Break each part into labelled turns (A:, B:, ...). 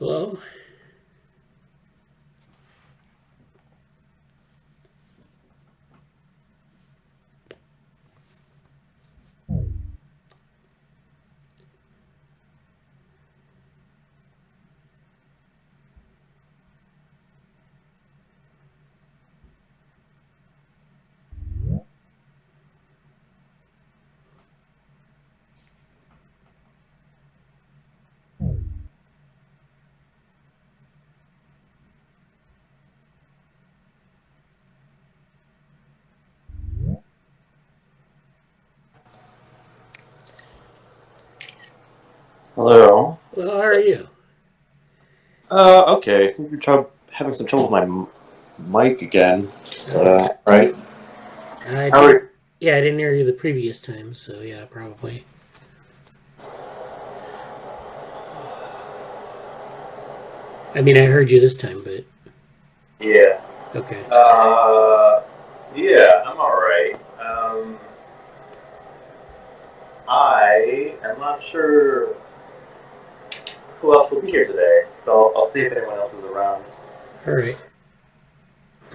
A: Hello?
B: Hello.
A: Well, how are you?
B: Okay. I think you're having some trouble with my mic again. Right?
A: I
B: How
A: didn't.
B: are
A: Yeah, I didn't hear you the previous time, so yeah, probably. I mean, I heard you this time, but
B: Yeah.
A: okay.
B: Yeah, I'm alright. I am not sure who else will be here today, so I'll see if anyone else is around.
A: All right,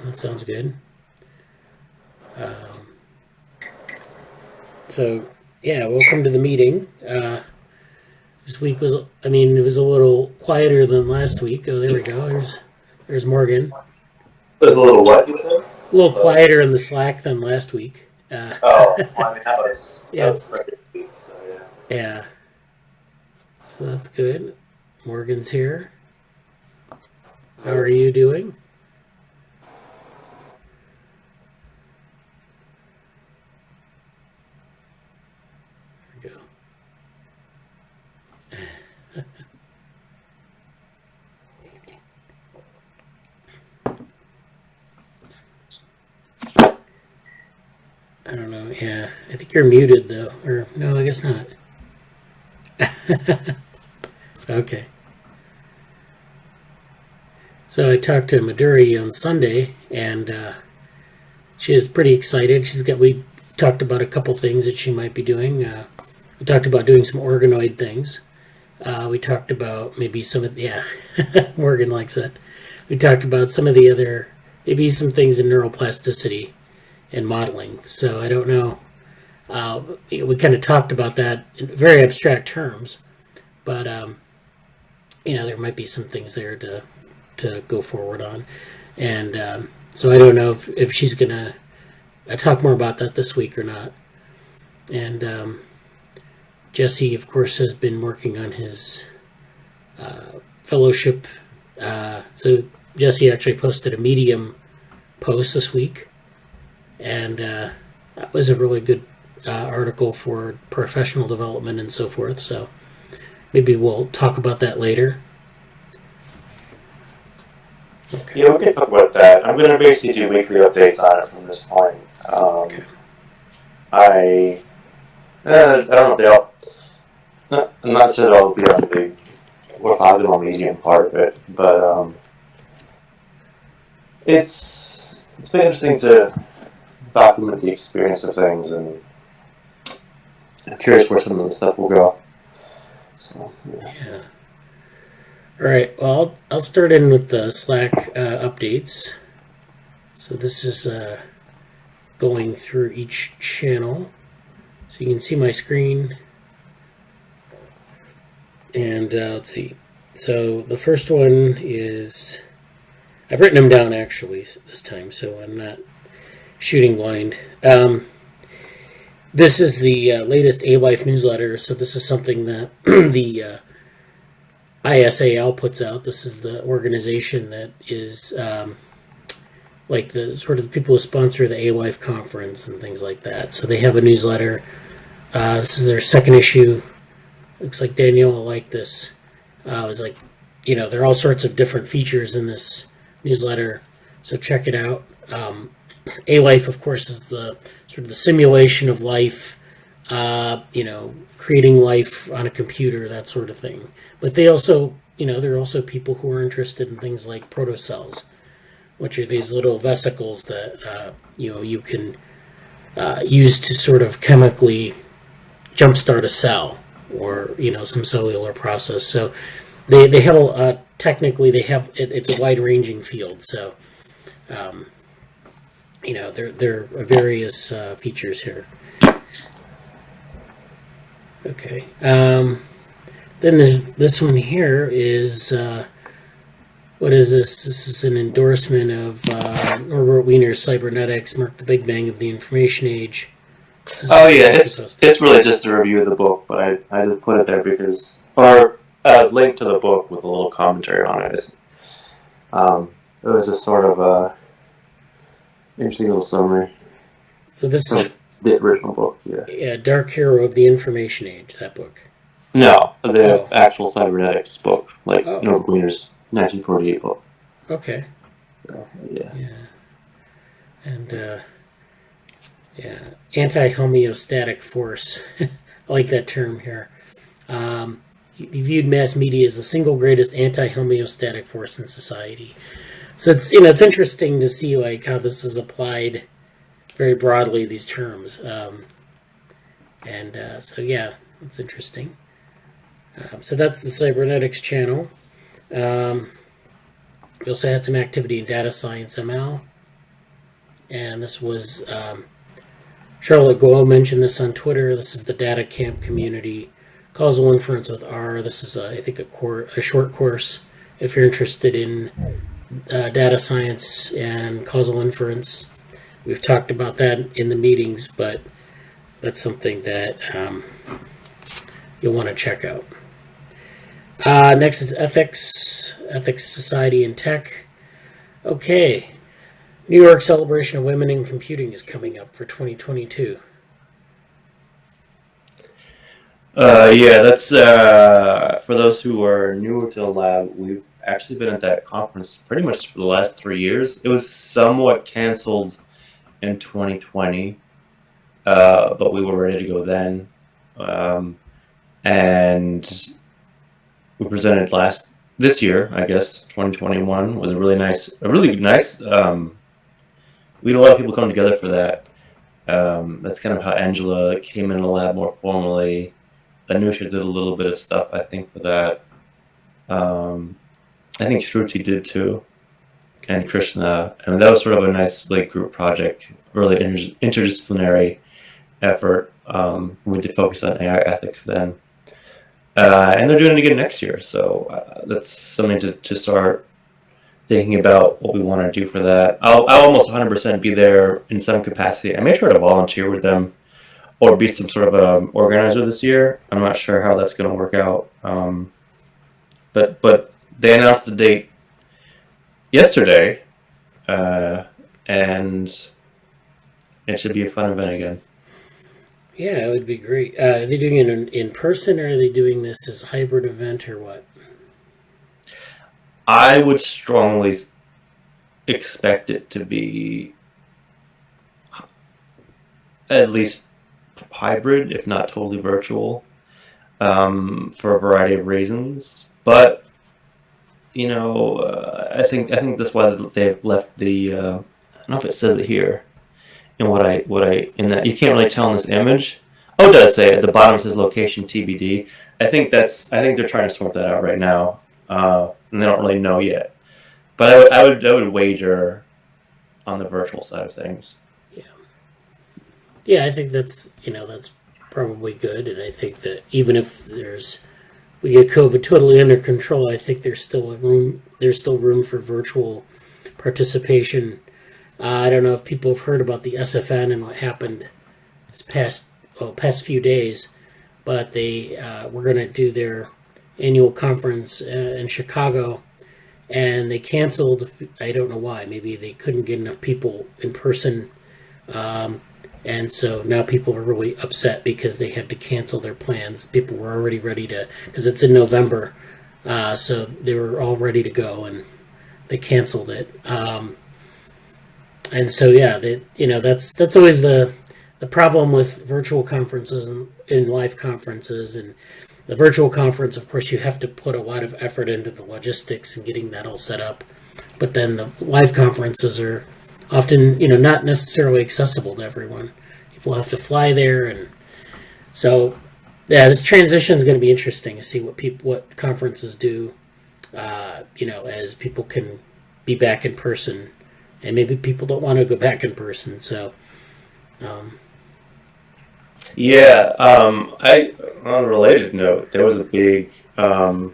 A: that sounds good. Um, so yeah, welcome to the meeting. This week was, I mean, it was a little quieter than last week. Oh, there we go. There's Morgan.
B: There's a little what you said?
A: A little quieter in the Slack than last week.
B: Oh, well, I mean,
A: Yeah,
B: that was
A: it's
B: pretty good, so yeah.
A: yeah. So that's good. Morgan's here. How are you doing? There we go. I don't know. Yeah, I think you're muted though. Or no, I guess not. Okay. So I talked to Maduri on Sunday, and she is pretty excited. We talked about a couple things that she might be doing. We talked about doing some organoid things. We talked about maybe some of yeah, Morgan likes that. We talked about some of the other maybe some things in neuroplasticity and modeling. So I don't know. We kind of talked about that in very abstract terms, but there might be some things there to go forward on, and so I don't know if she's gonna talk more about that this week or not. And Jesse, of course, has been working on his fellowship. So Jesse actually posted a Medium post this week, and that was a really good article for professional development and so forth. So maybe we'll talk about that later.
B: Okay. Yeah, we can talk about that. I'm going to basically do weekly updates on it from this point.
A: Okay.
B: I don't know if they all. I'm not sure they'll be on the orthogonal medium part of it, but it's been interesting to document the experience of things, and I'm curious where some of the stuff will go. So,
A: yeah. All right. Well, I'll start in with the Slack updates. So this is going through each channel, so you can see my screen. And let's see. So the first one is I've written them down actually this time, so I'm not shooting blind. This is the latest A-Life newsletter. So this is something that the ISAL puts out. This is the organization that is like the sort of the people who sponsor the A-Life conference and things like that. So they have a newsletter. This is their second issue. Looks like Danielle will like this. It was like, there are all sorts of different features in this newsletter, so check it out. A-Life, of course, is the sort of the simulation of life, creating life on a computer, that sort of thing. But they also, there are also people who are interested in things like protocells, which are these little vesicles that, you can use to sort of chemically jumpstart a cell or, some cellular process. So they have technically they have it's a wide-ranging field. So, there are various features here. Okay. Then this one here is what is this? This is an endorsement of Norbert Wiener's Cybernetics, marked the Big Bang of the Information Age.
B: Oh yeah, it's really just a review of the book, but I just put it there because, or a link to the book with a little commentary on it. It was just sort of a interesting little summary.
A: So this is
B: the original book, yeah.
A: Yeah, Dark Hero of the Information Age, that book.
B: No, the actual Cybernetics book, like Norbert Wiener's 1948 book.
A: Okay.
B: So, yeah.
A: And anti-homeostatic force. I like that term here. He viewed mass media as the single greatest anti-homeostatic force in society. So it's interesting to see like how this is applied very broadly, these terms. So it's interesting. So that's the Cybernetics channel. We also had some activity in data science ML. And this was Charlotte Goyle mentioned this on Twitter. This is the data camp community. Causal inference with R. This is, I think, a short course if you're interested in data science and causal inference. We've talked about that in the meetings, but that's something that you'll want to check out. Next is ethics, society, and tech. Okay. New York Celebration of Women in Computing is coming up for 2022.
B: That's for those who are newer to the lab. We've actually been at that conference pretty much for the last 3 years. It was somewhat canceled in 2020, but we were ready to go then, and we presented this year, I guess, 2021, was a really nice. We had a lot of people come together for that. That's kind of how Angela came in the lab more formally. Anusha did a little bit of stuff, I think, for that. I think Shruti did too, and Krishna. And that was sort of a nice group project, really interdisciplinary effort. We did focus on AI ethics then. And they're doing it again next year, so that's something to start thinking about what we want to do for that. I'll almost 100% be there in some capacity. I may try to volunteer with them or be some sort of organizer this year. I'm not sure how that's going to work out. But they announced the date yesterday, and it should be a fun event again.
A: Yeah, it would be great. Are they doing it in person, or are they doing this as a hybrid event, or what?
B: I would strongly expect it to be at least hybrid, if not totally virtual, for a variety of reasons. But I think that's why they've left the. I don't know if it says it here. In in that you can't really tell in this image. Oh, it does say at the bottom it says location TBD. I think they're trying to sort that out right now, and they don't really know yet. But I would wager on the virtual side of things.
A: Yeah, I think that's probably good, and I think that even if we get COVID totally under control, I think there's still room for virtual participation. I don't know if people have heard about the SFN and what happened this past few days, but they were going to do their annual conference in Chicago, and they canceled. I don't know why. Maybe they couldn't get enough people in person, and so now people are really upset because they had to cancel their plans. People were already ready to, because it's in November, so they were all ready to go, and they canceled it. And so that's always the problem with virtual conferences and live conferences. And the virtual conference, of course, you have to put a lot of effort into the logistics and getting that all set up. But then the live conferences are often not necessarily accessible to everyone. People have to fly there, and so this transition is going to be interesting to see what conferences do. as people can be back in person, and maybe people don't want to go back in person. So,
B: yeah. On a related note, there was a big. I'm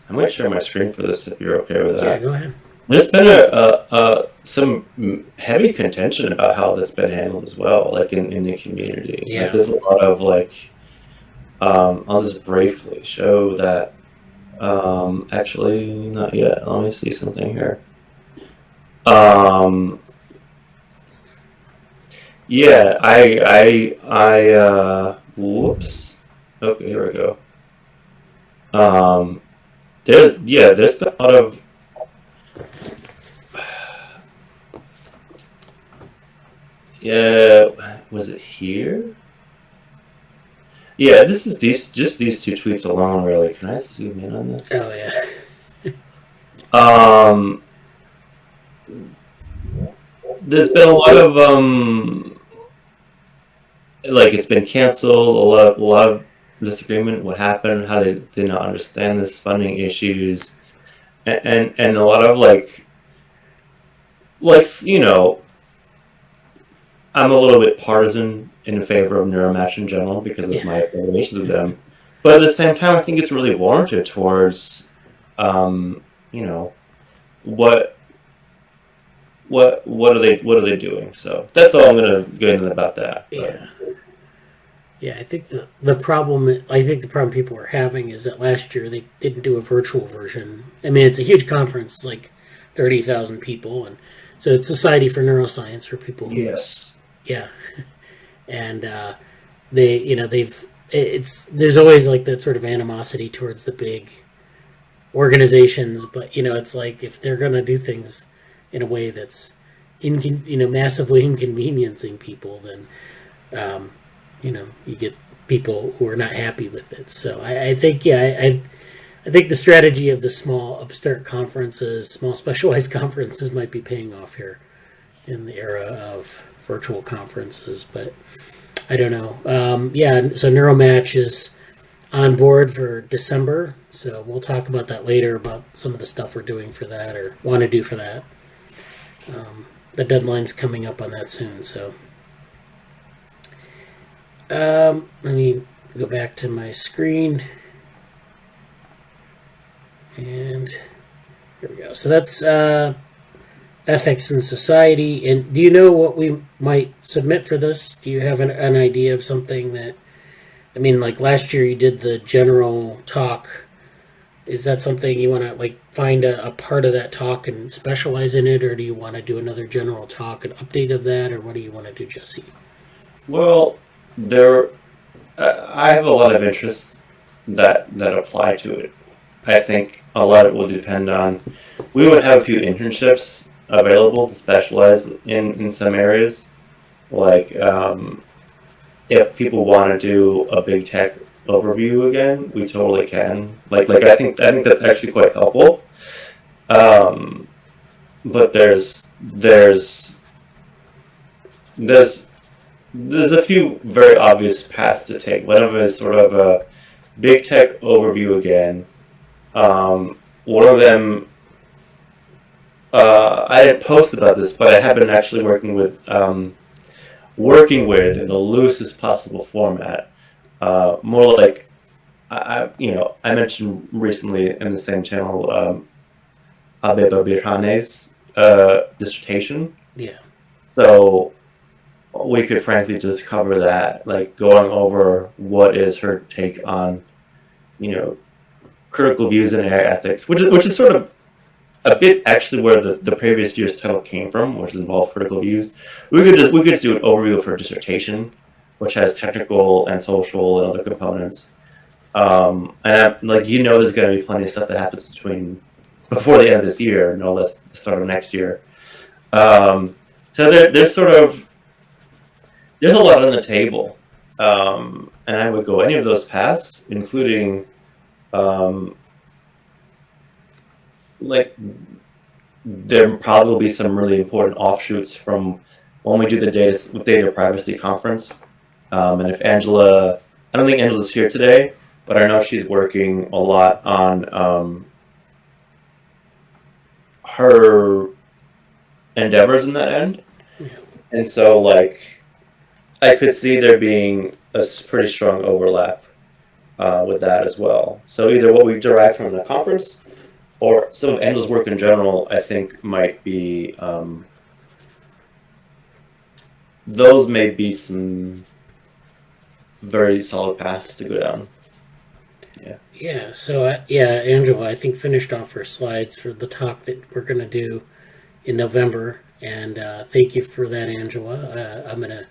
B: going to share my screen for this if you're okay with that.
A: yeah, go ahead.
B: There's been some heavy contention about how that's been handled as well, like in the community.
A: Yeah.
B: Like, there's a lot of I'll just briefly show that. Actually, not yet. Let me see something here. Yeah, whoops. Okay, here we go. There's been a lot of. Yeah, was it here? Yeah, this is these two tweets alone, really. Can I zoom in on this?
A: Oh yeah.
B: There's been a lot of it's been canceled. A lot of disagreement. What happened? How they did not understand this, funding issues, and a lot of I'm a little bit partisan in favor of Neuromatch in general because of my affiliations with them. But at the same time, I think it's really warranted towards, what are they doing? So that's all I'm going to go into about that.
A: Yeah. Yeah, I think the problem people are having is that last year they didn't do a virtual version. I mean, it's a huge conference, it's like 30,000 people, and so it's Society for Neuroscience for people.
B: Yes.
A: Yeah, and there's always like that sort of animosity towards the big organizations, but it's like if they're gonna do things in a way that's massively inconveniencing people, then you get people who are not happy with it. So I think I think the strategy of the small upstart conferences, small specialized conferences, might be paying off here in the era of virtual conferences, but I don't know. So Neuromatch is on board for December, so we'll talk about that later, about some of the stuff we're doing for that or want to do for that. The deadline's coming up on that soon, so let me go back to my screen, and here we go. So that's Ethics in Society. And do you know what we might submit for this? Do you have an idea of something that, like last year you did the general talk. Is that something you want to find a part of that talk and specialize in it, or do you want to do another general talk, an update of that, or what do you want to do, Jesse?
B: Well, I have a lot of interests that apply to it. I think a lot of it will depend on. We would have a few internships available to specialize in some areas, if people want to do a big tech overview again, we totally can. I think that's actually quite helpful. But there's a few very obvious paths to take. One of them is sort of a big tech overview again. One of them, I didn't post about this, but I have been actually working with in the loosest possible format. More like I mentioned recently in the same channel Abeba Birhane's dissertation.
A: Yeah.
B: So we could frankly just cover that, going over what is her take on, critical views in AI ethics, which is sort of a bit actually where the previous year's title came from, which involved critical views. We could just do an overview of her dissertation, which has technical and social and other components. And there's going to be plenty of stuff that happens before the end of this year, no less the start of next year. So there's a lot on the table, and I would go any of those paths, including there probably will be some really important offshoots from when we do the data privacy conference. And if I don't think Angela's here today, but I know she's working a lot on her endeavors in that end.
A: Yeah.
B: And so, like, I could see there being a pretty strong overlap with that as well. So either what we've derived from the conference or some of Angela's work in general, I think might be, those may be some very solid paths to go down. Yeah.
A: Yeah, so yeah, Angela, I think finished off her slides for the talk that we're going to do in November, and thank you for that, Angela. I'm going to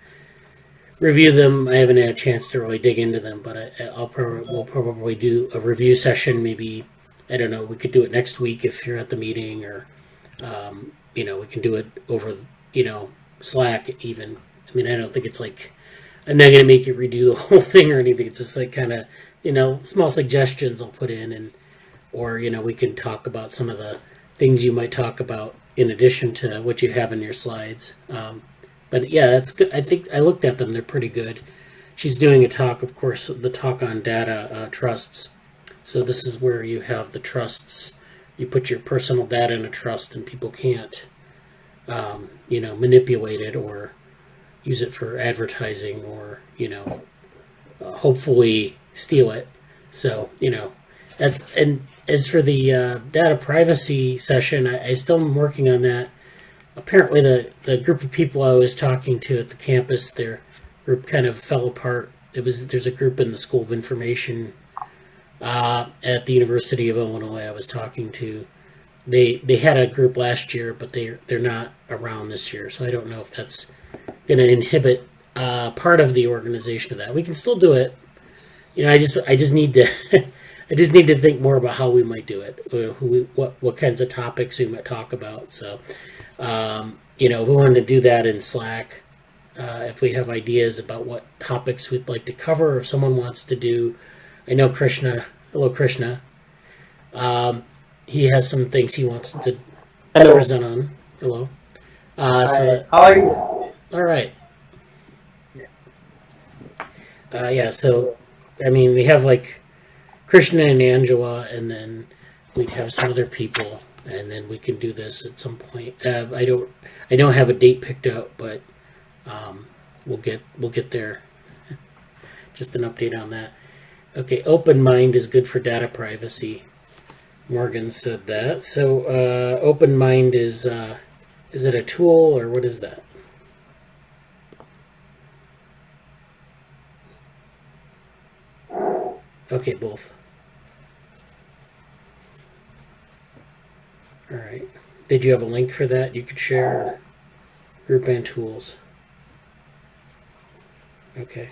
A: review them. I haven't had a chance to really dig into them, but we'll probably do a review session. Maybe, I don't know. We could do it next week if you're at the meeting, or we can do it over Slack even. I mean, I don't think it's like I'm not going to make you redo the whole thing or anything. It's just like kind of small suggestions I'll put in, and or we can talk about some of the things you might talk about in addition to what you have in your slides. But yeah, that's good. I think I looked at them; they're pretty good. She's doing a talk, of course, the talk on data trusts. So this is where you have the trusts. You put your personal data in a trust, and people can't, manipulate it or use it for advertising or hopefully steal it. So that's, and as for the data privacy session, I still am working on that. Apparently the group of people I was talking to at the campus, their group kind of fell apart. There's a group in the School of Information at the University of Illinois I was talking to. They had a group last year, but they're not around this year, so I don't know if that's going to inhibit part of the organization of that. We can still do it. I just need to I just need to think more about how we might do it. What kinds of topics we might talk about. So, if we wanted to do that in Slack, if we have ideas about what topics we'd like to cover, or if someone wants to do, I know Krishna. Hello, Krishna. He has some things he wants to present on. Hello.
C: How are you?
A: All right. So, I mean, we have like Krishna and Angela, and then we'd have some other people, and then we can do this at some point. I don't have a date picked out, but we'll get there. Just an update on that. Okay, OpenMind is good for data privacy. Morgan said that. So OpenMind is it a tool or what is that? Okay, both. All right. Did you have a link for that you could share? Group and tools. Okay.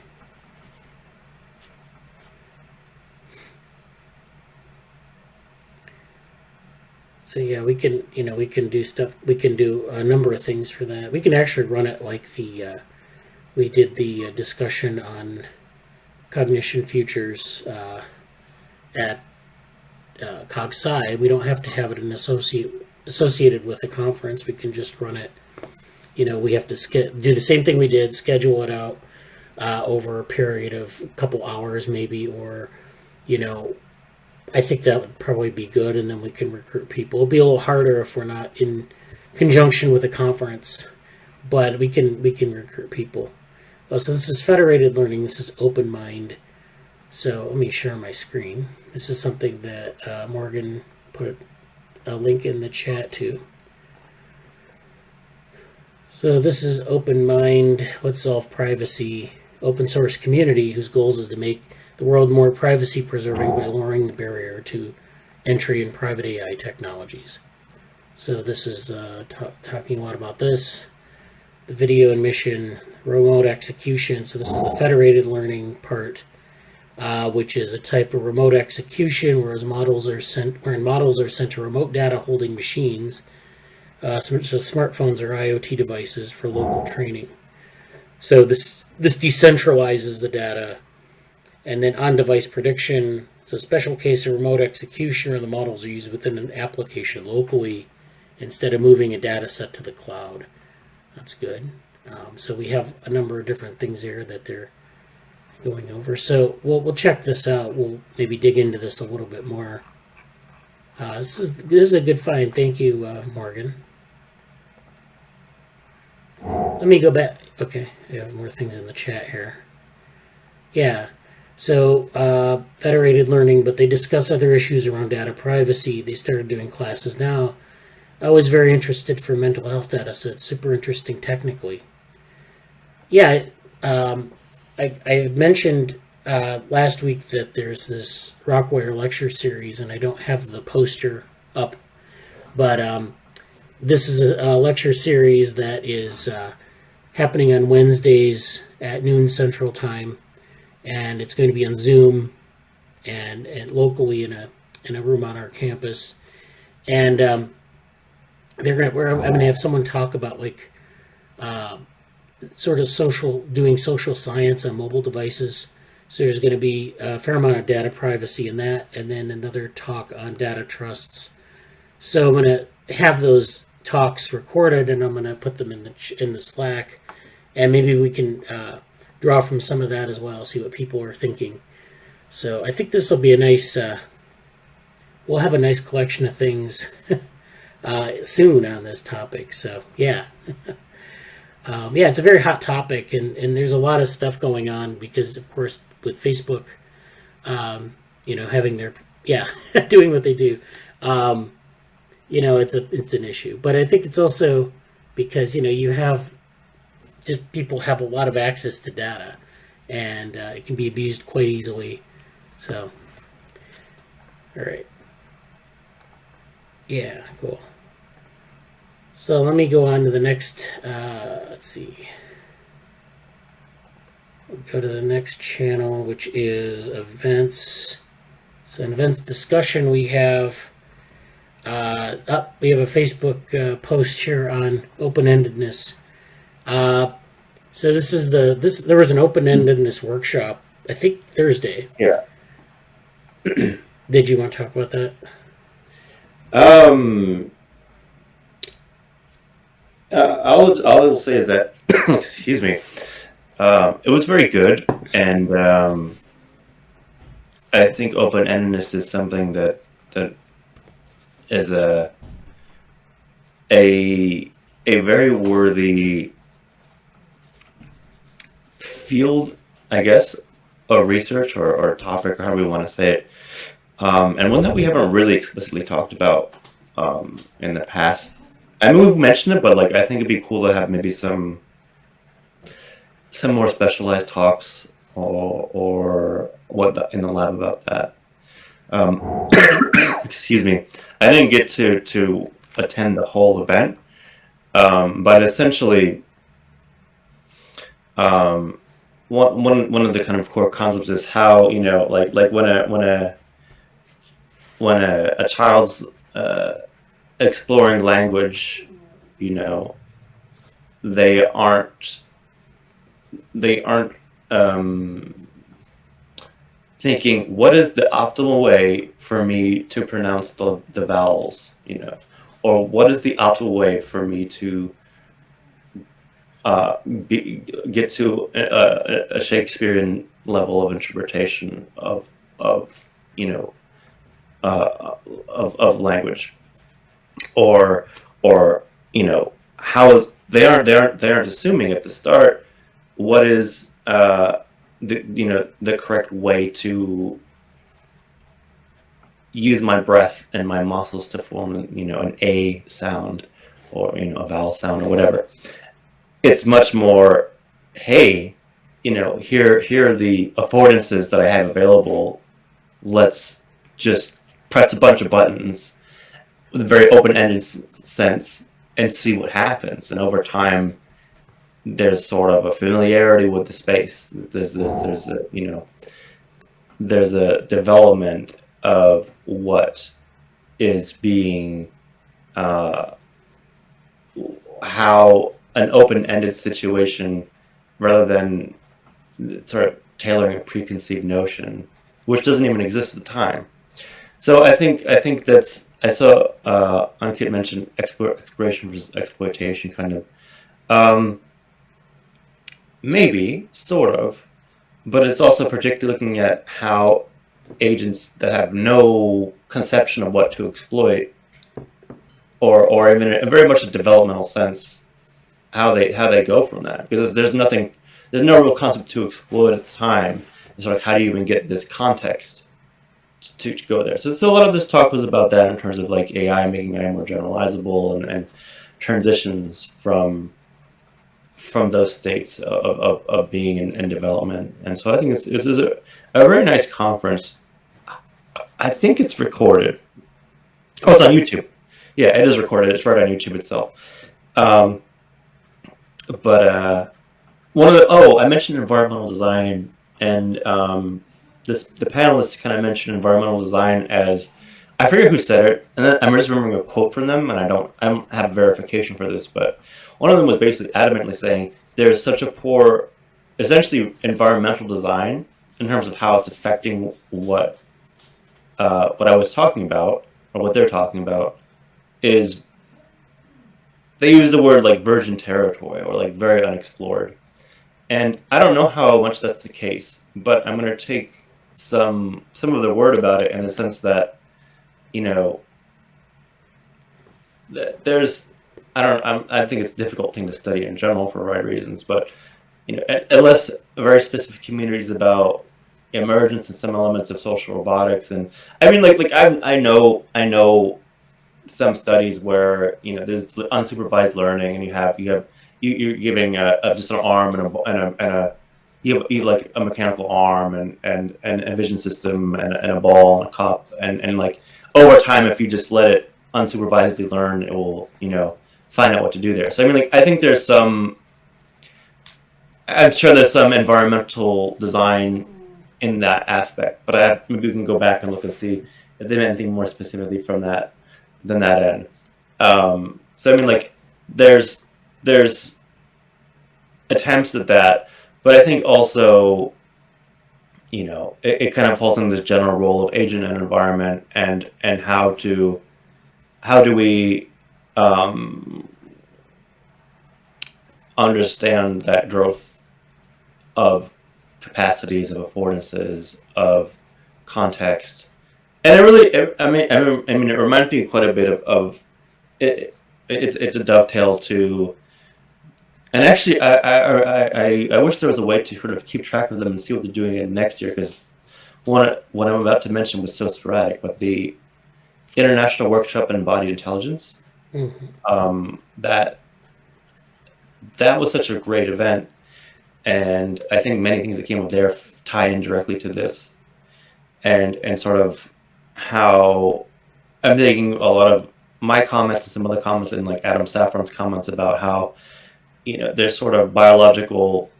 A: So yeah, we can do stuff. We can do a number of things for that. We can actually run it like we did the discussion on cognition futures at CogSci. We don't have to have it associated with a conference. We can just run it. We have to do the same thing we did, schedule it out over a period of a couple hours maybe, or I think that would probably be good, and then we can recruit people. It'll be a little harder if we're not in conjunction with a conference, but we can recruit people. Oh, so this is Federated Learning. This is OpenMind. So let me share my screen. This is something that Morgan put a link in the chat to. So this is OpenMind. Let's solve privacy. Open source community whose goals is to make the world more privacy preserving by lowering the barrier to entry in private AI technologies. So this is talking a lot about this. The video and mission, remote execution. So this is the federated learning part, which is a type of remote execution wherein models are sent to remote data holding machines, so smartphones or IoT devices for local training. So this decentralizes the data. And then on-device prediction, so a special case of remote execution where the models are used within an application locally instead of moving a data set to the cloud. That's good. So we have a number of different things here that they're going over. So we'll check this out. We'll maybe dig into this a little bit more. This is a good find. Thank you, Morgan. Let me go back. Okay, I have more things in the chat here. Yeah. So Federated Learning, but they discuss other issues around data privacy. They started doing classes now. I was very interested for mental health data sets. Super interesting technically. Yeah, I mentioned last week that there's this Rockwire Lecture series, and I don't have the poster up, but this is a lecture series that is happening on Wednesdays at noon Central Time, and it's going to be on Zoom and locally in a room on our campus, and I'm gonna have someone talk about like sort of doing social science on mobile devices. So there's going to be a fair amount of data privacy in that, and then another talk on data trusts. So I'm going to have those talks recorded, and I'm going to put them in the Slack, and maybe we can draw from some of that as well, see what people are thinking. So I think this will be a nice. We'll have a nice collection of things soon on this topic. So yeah. Yeah, it's a very hot topic, and there's a lot of stuff going on because, of course, with Facebook, having their doing what they do, it's an issue. But I think it's also because you have just people have a lot of access to data, and it can be abused quite easily. So, all right, yeah, cool. So let me go on to the next, let's see. We'll go to the next channel, which is events. So in events discussion, we have a Facebook post here on open-endedness. So there was an open-endedness workshop, I think Thursday.
B: Yeah.
A: Did you want to talk about that?
B: All I'll say is that, excuse me, it was very good, and I think open-endedness is something that is a very worthy field, I guess, of research or topic, or however we want to say it, and one that we haven't really explicitly talked about in the past. I mean, we've mentioned it, but like I think it'd be cool to have maybe some more specialized talks or in the lab about that. Excuse me, I didn't get to attend the whole event, but essentially, one of the kind of core concepts is how like when a child's exploring language, they aren't thinking, what is the optimal way for me to pronounce the vowels, or what is the optimal way for me to get to a Shakespearean level of interpretation of language. Or how is they aren't assuming at the start what is the correct way to use my breath and my muscles to form an A sound or a vowel sound or whatever. It's much more, hey, here are the affordances that I have available. Let's just press a bunch of buttons with a very open-ended sense and see what happens. And over time, there's sort of a familiarity with the space. There's a development of what is being how an open-ended situation, rather than sort of tailoring a preconceived notion, which doesn't even exist at the time. So I think that's, I saw Ankit mention exploration versus exploitation, kind of. Maybe, sort of. but it's also particularly looking at how agents that have no conception of what to exploit, or even in very much a developmental sense, how they go from that, because there's no real concept to exploit at the time. It's like, how do you even get this context to go there? So a lot of this talk was about that in terms of like AI making AI more generalizable and transitions from those states of being in development. And so I think this is a very nice conference. I think it's recorded. Oh, it's on YouTube. Yeah, it is recorded. It's right on YouTube itself. But I mentioned environmental design, and the panelists kind of mentioned environmental design as, I forget who said it, and then I'm just remembering a quote from them, and I don't have verification for this, but one of them was basically adamantly saying there's such a poor, essentially, environmental design in terms of how it's affecting what I was talking about, or what they're talking about, is they use the word like virgin territory or like very unexplored. And I don't know how much that's the case, but I'm going to take some of the word about it in the sense that, there's, I think it's a difficult thing to study in general for the right reasons, but unless very specific communities about emergence and some elements of social robotics, and I mean, I know some studies where there's unsupervised learning, and you're giving just an arm and a you have like a mechanical arm and a vision system and a ball and a cup, and like over time, if you just let it unsupervisedly learn, it will find out what to do there. So I mean, I think I'm sure there's some environmental design in that aspect, but maybe we can go back and look and see if they meant anything more specifically from that than that end. So I mean, there's attempts at that, but I think also it kind of falls into this general role of agent and environment, and how do we understand that growth of capacities, of affordances, of context. And it reminds me quite a bit of it. It's a dovetail to, and actually, I wish there was a way to sort of keep track of them and see what they're doing in next year, because what I'm about to mention was so sporadic. But the International Workshop in Embodied Intelligence, that was such a great event, and I think many things that came up there tie in directly to this, and sort of how I'm taking a lot of my comments and some other comments, and like Adam Safran's comments about how there's sort of biological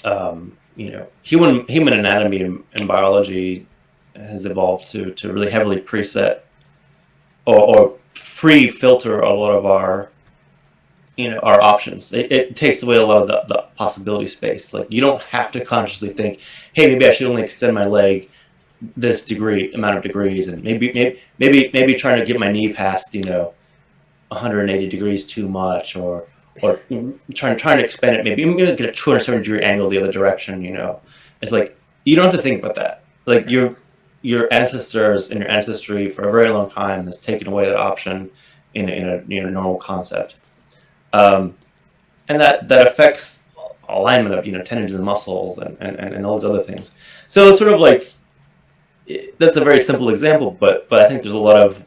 B: human anatomy and biology has evolved to really heavily preset or pre-filter a lot of our our options. It takes away a lot of the possibility space. Like, you don't have to consciously think, hey, maybe I should only extend my leg this amount of degrees, and maybe trying to get my knee past 180 degrees too much, or trying to expand it. Maybe I'm gonna get a 270 degree angle the other direction. It's like, you don't have to think about that. Like, your ancestors and your ancestry for a very long time has taken away that option in a normal concept. And that affects alignment of tendons and muscles and all those other things. So it's sort of like, that's a very simple example, but I think there's a lot of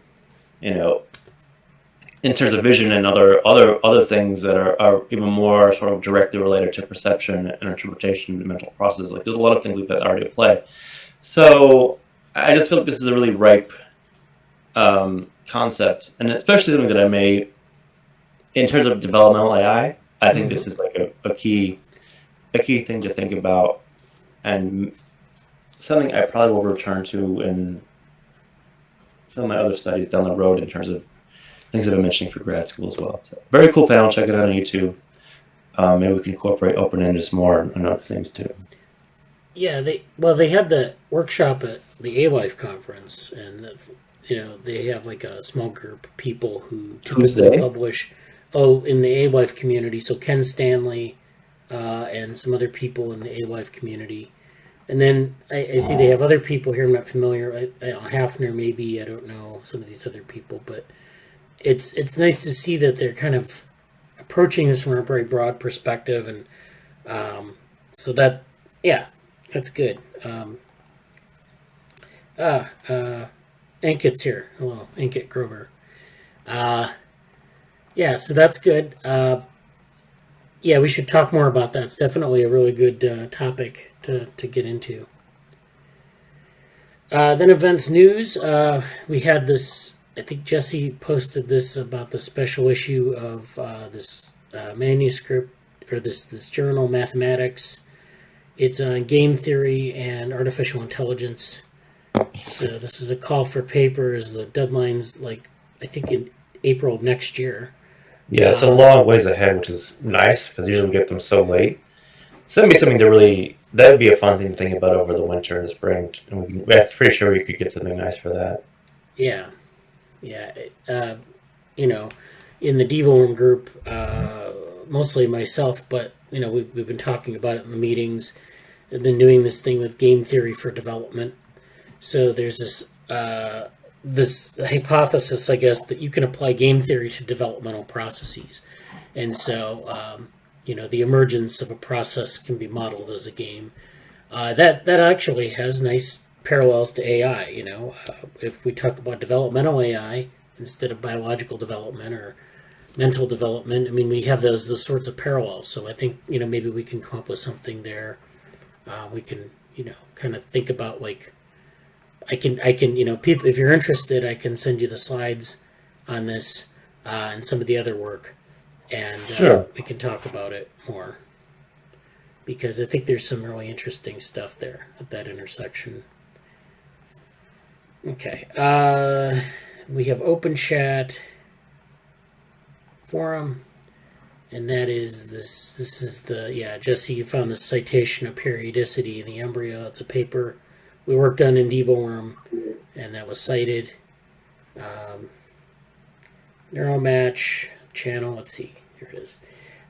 B: in terms of vision and other things that are even more sort of directly related to perception and interpretation and mental processes. Like, there's a lot of things like that already at play. So I just feel like this is a really ripe concept, and especially something that I may, in terms of developmental AI, I think this is like a key thing to think about, and something I probably will return to in some of my other studies down the road in terms of things I've been mentioning for grad school as well. So, very cool panel. Check it out on YouTube. Maybe we can incorporate open-endedness more and other things too.
A: Yeah, they had the workshop at the A-Life conference, and that's, they have like a small group of people who typically publish in the A-Life community. So Ken Stanley, and some other people in the alewife community. And then I see they have other people here I'm not familiar. Hafner maybe, I don't know some of these other people, but it's nice to see that they're kind of approaching this from a very broad perspective, and so that, yeah, that's good. Ankit's here. Hello, Ankit Grover. Yeah, so that's good. Yeah, we should talk more about that. It's definitely a really good topic to get into. Then events news. We had this, I think Jesse posted this about the special issue of this manuscript, or this journal, Mathematics. It's on game theory and artificial intelligence. So this is a call for papers. The deadline's like, I think in April of next year.
B: Yeah, it's a long ways ahead, which is nice because usually we get them so late. So that'd be something that would be a fun thing to think about over the winter and spring. And we're pretty sure we could get something nice for that.
A: Yeah. You know, in the DevoRoom group, mostly myself, but we've been talking about it in the meetings. I've been doing this thing with game theory for development. So there's this hypothesis, I guess, that you can apply game theory to developmental processes, and so the emergence of a process can be modeled as a game. That actually has nice parallels to AI. If we talk about developmental AI instead of biological development or mental development, I mean, we have those sorts of parallels. So I think maybe we can come up with something there. We can kind of think about, like, I can people, if you're interested, I can send you the slides on this and some of the other work, and
B: Sure.
A: We can talk about it more, because I think there's some really interesting stuff there at that intersection. Okay, we have Open Chat forum, and that is this. This is Jesse, you found the citation of periodicity in the embryo. It's a paper we worked on in DevoRoom, and that was cited. Neuromatch channel. Let's see. Here it is.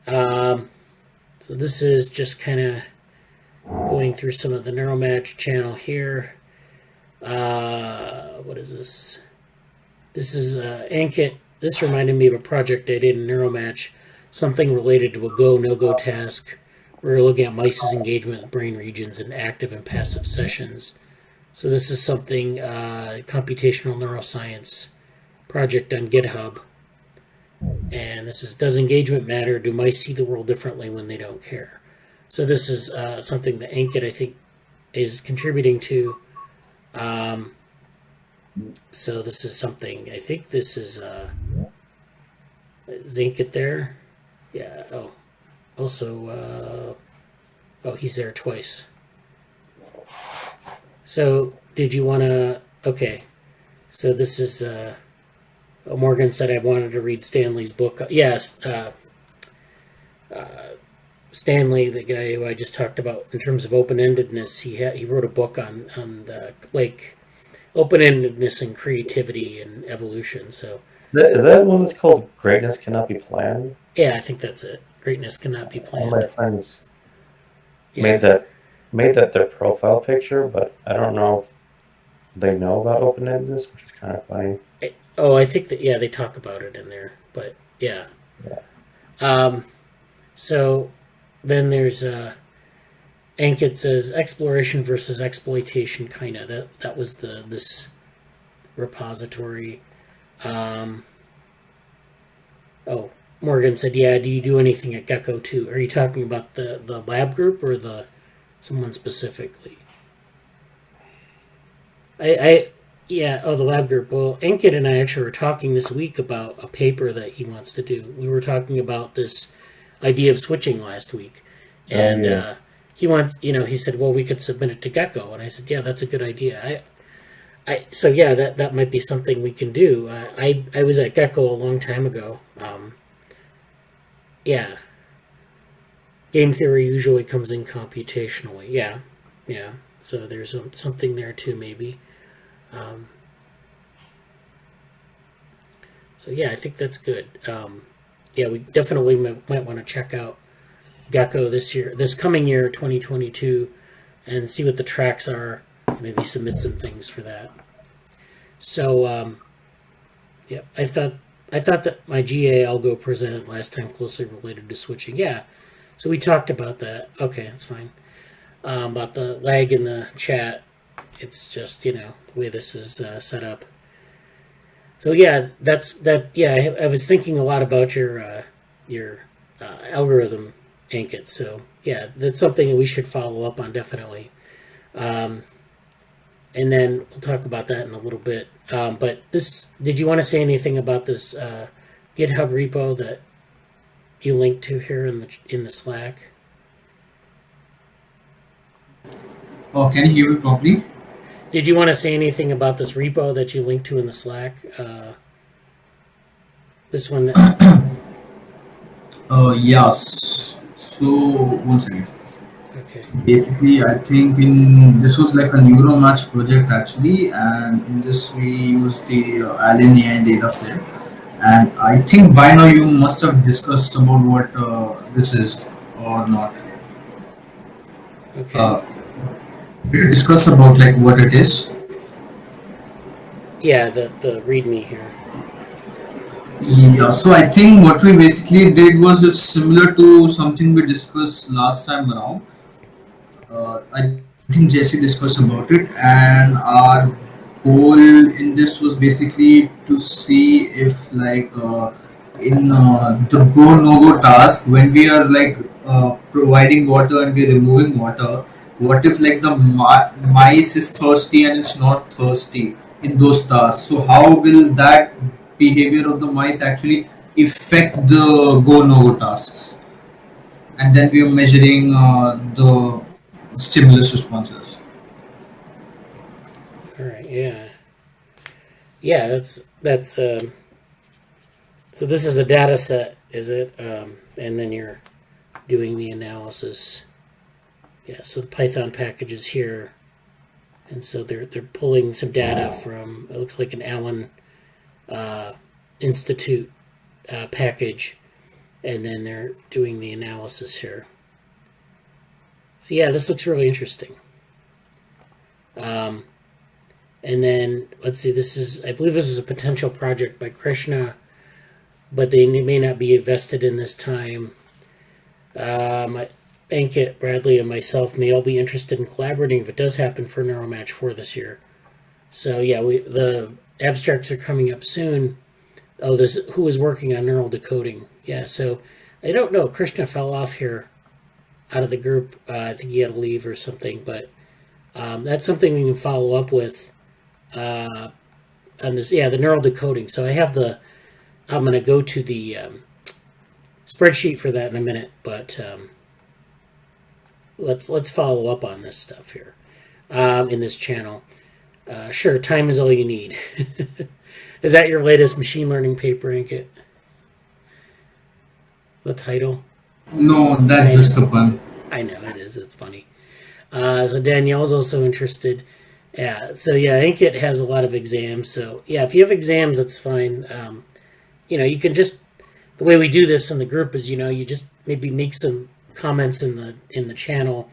A: So this is just kind of going through some of the Neuromatch channel here. What is this? This is Ankit. This reminded me of a project I did in Neuromatch, something related to a go, no-go task. We were looking at mice's engagement with brain regions in active and passive sessions. So this is something, computational neuroscience project on GitHub. And this is, does engagement matter? Do mice see the world differently when they don't care? So this is something that Ankit, I think, is contributing to. So this is something, I think this is Ankit there? Yeah, oh. Also, he's there twice. So, did you want to... Okay. So this is... Morgan said I wanted to read Stanley's book. Yes. Stanley, the guy who I just talked about in terms of open-endedness, he wrote a book on the, like, open-endedness and creativity and evolution. So
B: Is that one that's called Greatness Cannot Be Planned?
A: yeah, I think that's it. Greatness cannot be planned.
B: One of my friends made that their profile picture, but I don't know if they know about open-endedness, which is kind of funny.
A: I think that, they talk about it in there, but yeah. So then there's Ankit says exploration versus exploitation, kind of. That was this repository. Morgan said, yeah, do you do anything at Gekko too? Are you talking about the lab group or someone specifically? The lab group. Well, Ankit and I actually were talking this week about a paper that he wants to do. We were talking about this idea of switching last week. And he wants, he said, well, we could submit it to Gekko. And I said, yeah, that's a good idea. That might be something we can do. I was at Gekko a long time ago. Game theory usually comes in computationally. Yeah. So there's something there too, maybe. I think that's good. We definitely might want to check out Gekko this coming year, 2022, and see what the tracks are. Maybe submit some things for that. So, yeah, I thought that my GA algo presented last time closely related to switching. Yeah, so we talked about that. Okay, that's fine. About the lag in the chat. It's just, the way this is set up. So yeah, that's that. Yeah, I was thinking a lot about your algorithm, Ankit. So yeah, that's something that we should follow up on definitely. And then we'll talk about that in a little bit. But did you want to say anything about this GitHub repo that you linked to here in the Slack?
D: Oh, can you hear me properly?
A: Did you want to say anything about this repo that you linked to in the Slack? This one that.
D: Yes. So, one second.
A: Okay.
D: Basically, I think this was like a Neuromatch project actually, and in this we used the Alinea data set. And I think by now you must have discussed about what this is or not.
A: Okay.
D: Did you discuss about like what it is?
A: Yeah, the README here.
D: Yeah, so I think what we basically did was it's similar to something we discussed last time around. I think Jesse discussed about it, and our goal in this was basically to see if, like, in the go no go task, when we are like providing water and we're removing water, what if like the mice is thirsty and it's not thirsty in those tasks? So how will that behavior of the mice actually affect the go no go tasks? And then we are measuring the stimulus responses.
A: All right. Yeah. Yeah. That's. So this is a data set, is it? And then you're doing the analysis. Yeah. So the Python package is here, and so they're pulling some data from, it looks like an Allen Institute package, and then they're doing the analysis here. So yeah, this looks really interesting. And then let's see, I believe this is a potential project by Krishna, but they may not be invested in this time. Ankit, Bradley, and myself may all be interested in collaborating if it does happen for Neuromatch 4 this year. So yeah, the abstracts are coming up soon. Oh, who is working on neural decoding? Yeah, so I don't know. Krishna fell off here out of the group. I think he had to leave or something, but that's something we can follow up with on this. Yeah, the neural decoding. So I'm going to go to the spreadsheet for that in a minute, but let's follow up on this stuff here in this channel. Sure, time is all you need. Is that your latest machine learning paper, Ankit? The title?
D: No, that's just a pun.
A: I know it is. It's funny. So Danielle's also interested. Yeah. So yeah, Ankit has a lot of exams. So yeah, if you have exams, that's fine. You can just, the way we do this in the group is, you just maybe make some comments in the channel,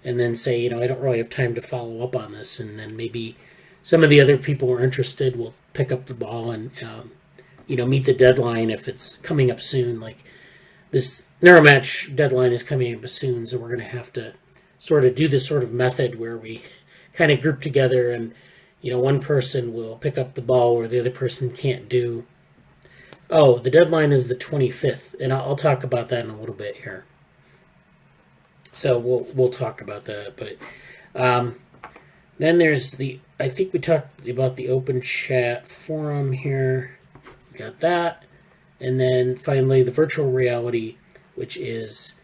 A: and then say, I don't really have time to follow up on this, and then maybe some of the other people who are interested will pick up the ball and meet the deadline if it's coming up soon. Like this Neuromatch deadline is coming up soon, so we're going to have to sort of do this sort of method where we kind of group together, and one person will pick up the ball where the other person can't do. Oh, the deadline is the 25th, and I'll talk about that in a little bit here. So we'll talk about that, but then there's I think we talked about the open chat forum here. Got that, and then finally the virtual reality, which is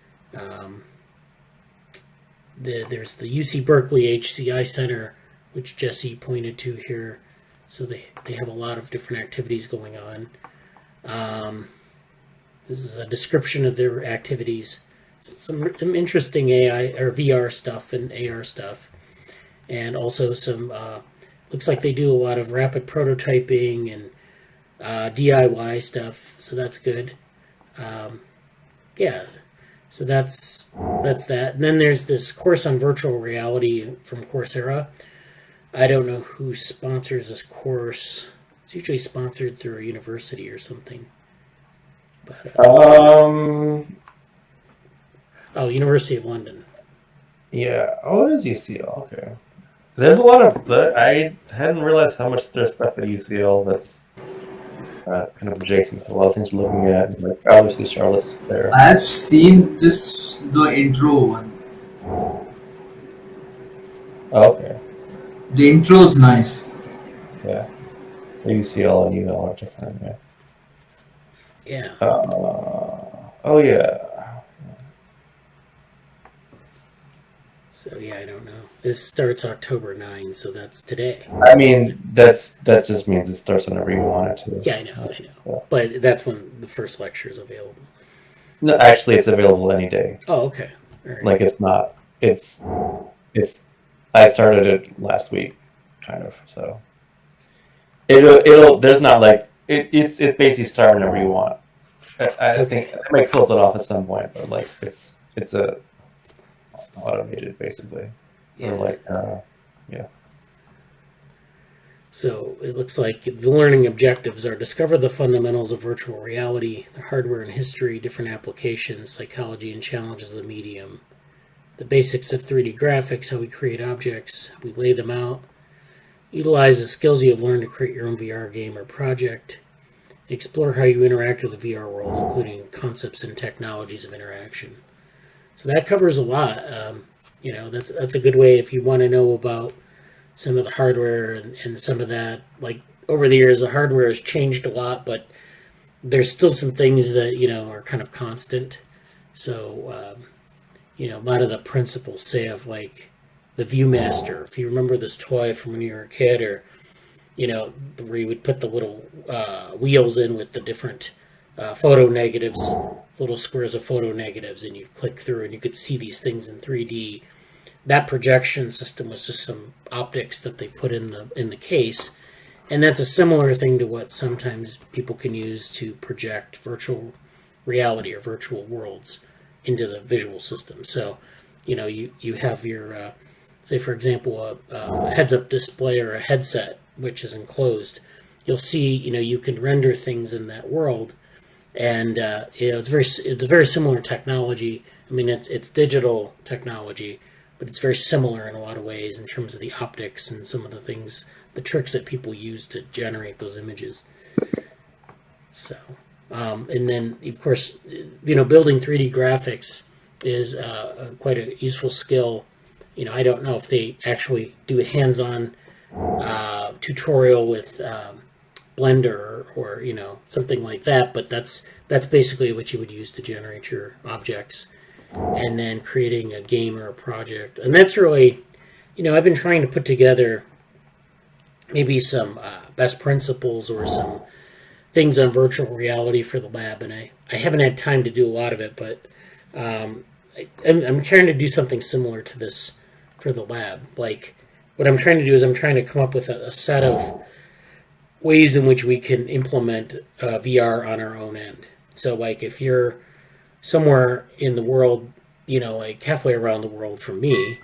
A: there's the UC Berkeley HCI Center, which Jesse pointed to here. So they have a lot of different activities going on. This is a description of their activities. Some interesting AI or VR stuff and AR stuff, and also some looks like they do a lot of rapid prototyping and DIY stuff, so that's good. Yeah, So that's that. And then there's this course on virtual reality from Coursera. I don't know who sponsors this course. It's usually sponsored through a university or something. But University of London.
B: Yeah. Oh, it is UCL. Okay. There's a lot of. I hadn't realized how much there's stuff at UCL that's kind of adjacent to a lot of things we're looking at. Like obviously Charlotte's there.
D: I've seen the intro one.
B: Oh, okay.
D: The intro is nice.
B: Yeah. So UCL and UL are different. Yeah.
A: Yeah.
B: Oh yeah.
A: So yeah, I don't know. This starts October 9, so that's today.
B: I mean, that just means it starts whenever you want it to.
A: Yeah, I know.
B: Yeah.
A: But that's when the first lecture is available.
B: No, actually, it's available any day.
A: Oh, okay. All right.
B: Like it's not. It's. I started it last week, kind of. So. It'll. There's not like it's basically start whenever you want. I think I might close it off at some point, but like it's a automated basically.
A: Yeah.
B: Or like yeah.
A: So it looks like the learning objectives are discover the fundamentals of virtual reality, the hardware and history, different applications, psychology and challenges of the medium, the basics of 3D graphics, how we create objects, how we lay them out, utilize the skills you have learned to create your own VR game or project, explore how you interact with the VR world, including concepts and technologies of interaction. So that covers a lot. That's a good way if you want to know about some of the hardware and some of that. Like over the years, the hardware has changed a lot, but there's still some things that are kind of constant. So a lot of the principles, say, of like the ViewMaster. If you remember this toy from when you were a kid, or where you would put the little wheels in with the different photo negatives, little squares of photo negatives, and you'd click through and you could see these things in 3D. That projection system was just some optics that they put in the case, and that's a similar thing to what sometimes people can use to project virtual reality or virtual worlds into the visual system. So, you have your, say for example, a heads-up display or a headset which is enclosed. You'll see, you can render things in that world, and it's a very similar technology. I mean, it's digital technology, but it's very similar in a lot of ways in terms of the optics and some of the things, the tricks that people use to generate those images. So, and then of course, building 3D graphics is quite a useful skill. I don't know if they actually do a hands-on tutorial with Blender or something like that, but that's basically what you would use to generate your objects, and then creating a game or a project. And that's really, I've been trying to put together maybe some best principles or some things on virtual reality for the lab, and I haven't had time to do a lot of it, but I'm trying to do something similar to this for the lab. Like, what I'm trying to do is I'm trying to come up with a set of ways in which we can implement VR on our own end. So, like, if you're somewhere in the world, like halfway around the world from me,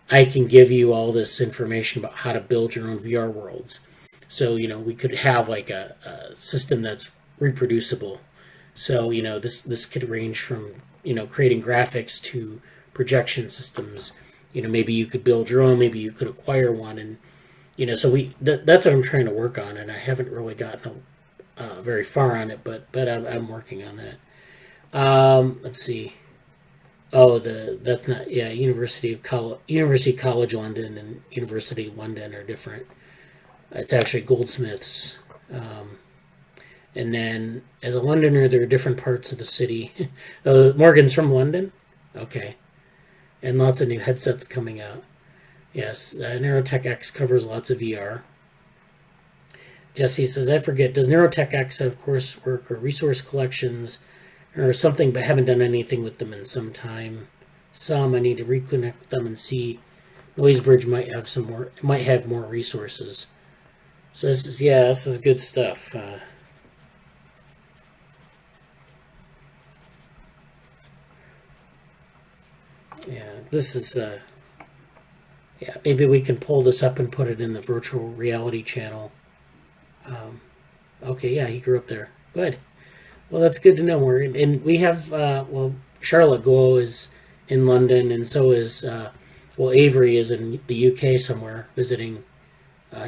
A: I can give you all this information about how to build your own VR worlds. So, we could have like a system that's reproducible. So, this could range from, creating graphics to projection systems. Maybe you could build your own, maybe you could acquire one. And, so that's what I'm trying to work on. And I haven't really gotten very far on it, but I'm working on that. Let's see. Oh, that's not, yeah, University College London and University of London are different. It's actually Goldsmiths. And then, as a Londoner, there are different parts of the city. Morgan's from London? Okay. And lots of new headsets coming out. Yes, Neurotech X covers lots of VR. Jesse says, I forget, does Neurotech X have coursework or resource collections or something, but haven't done anything with them in some time? I need to reconnect them and see. Noisebridge might have more resources. So this is good stuff. this is yeah. Maybe we can pull this up and put it in the virtual reality channel. Okay, yeah, he grew up there. Good. Well, that's good to know. And we have well, Charlotte Glow is in London, and so is well, Avery is in the UK somewhere visiting,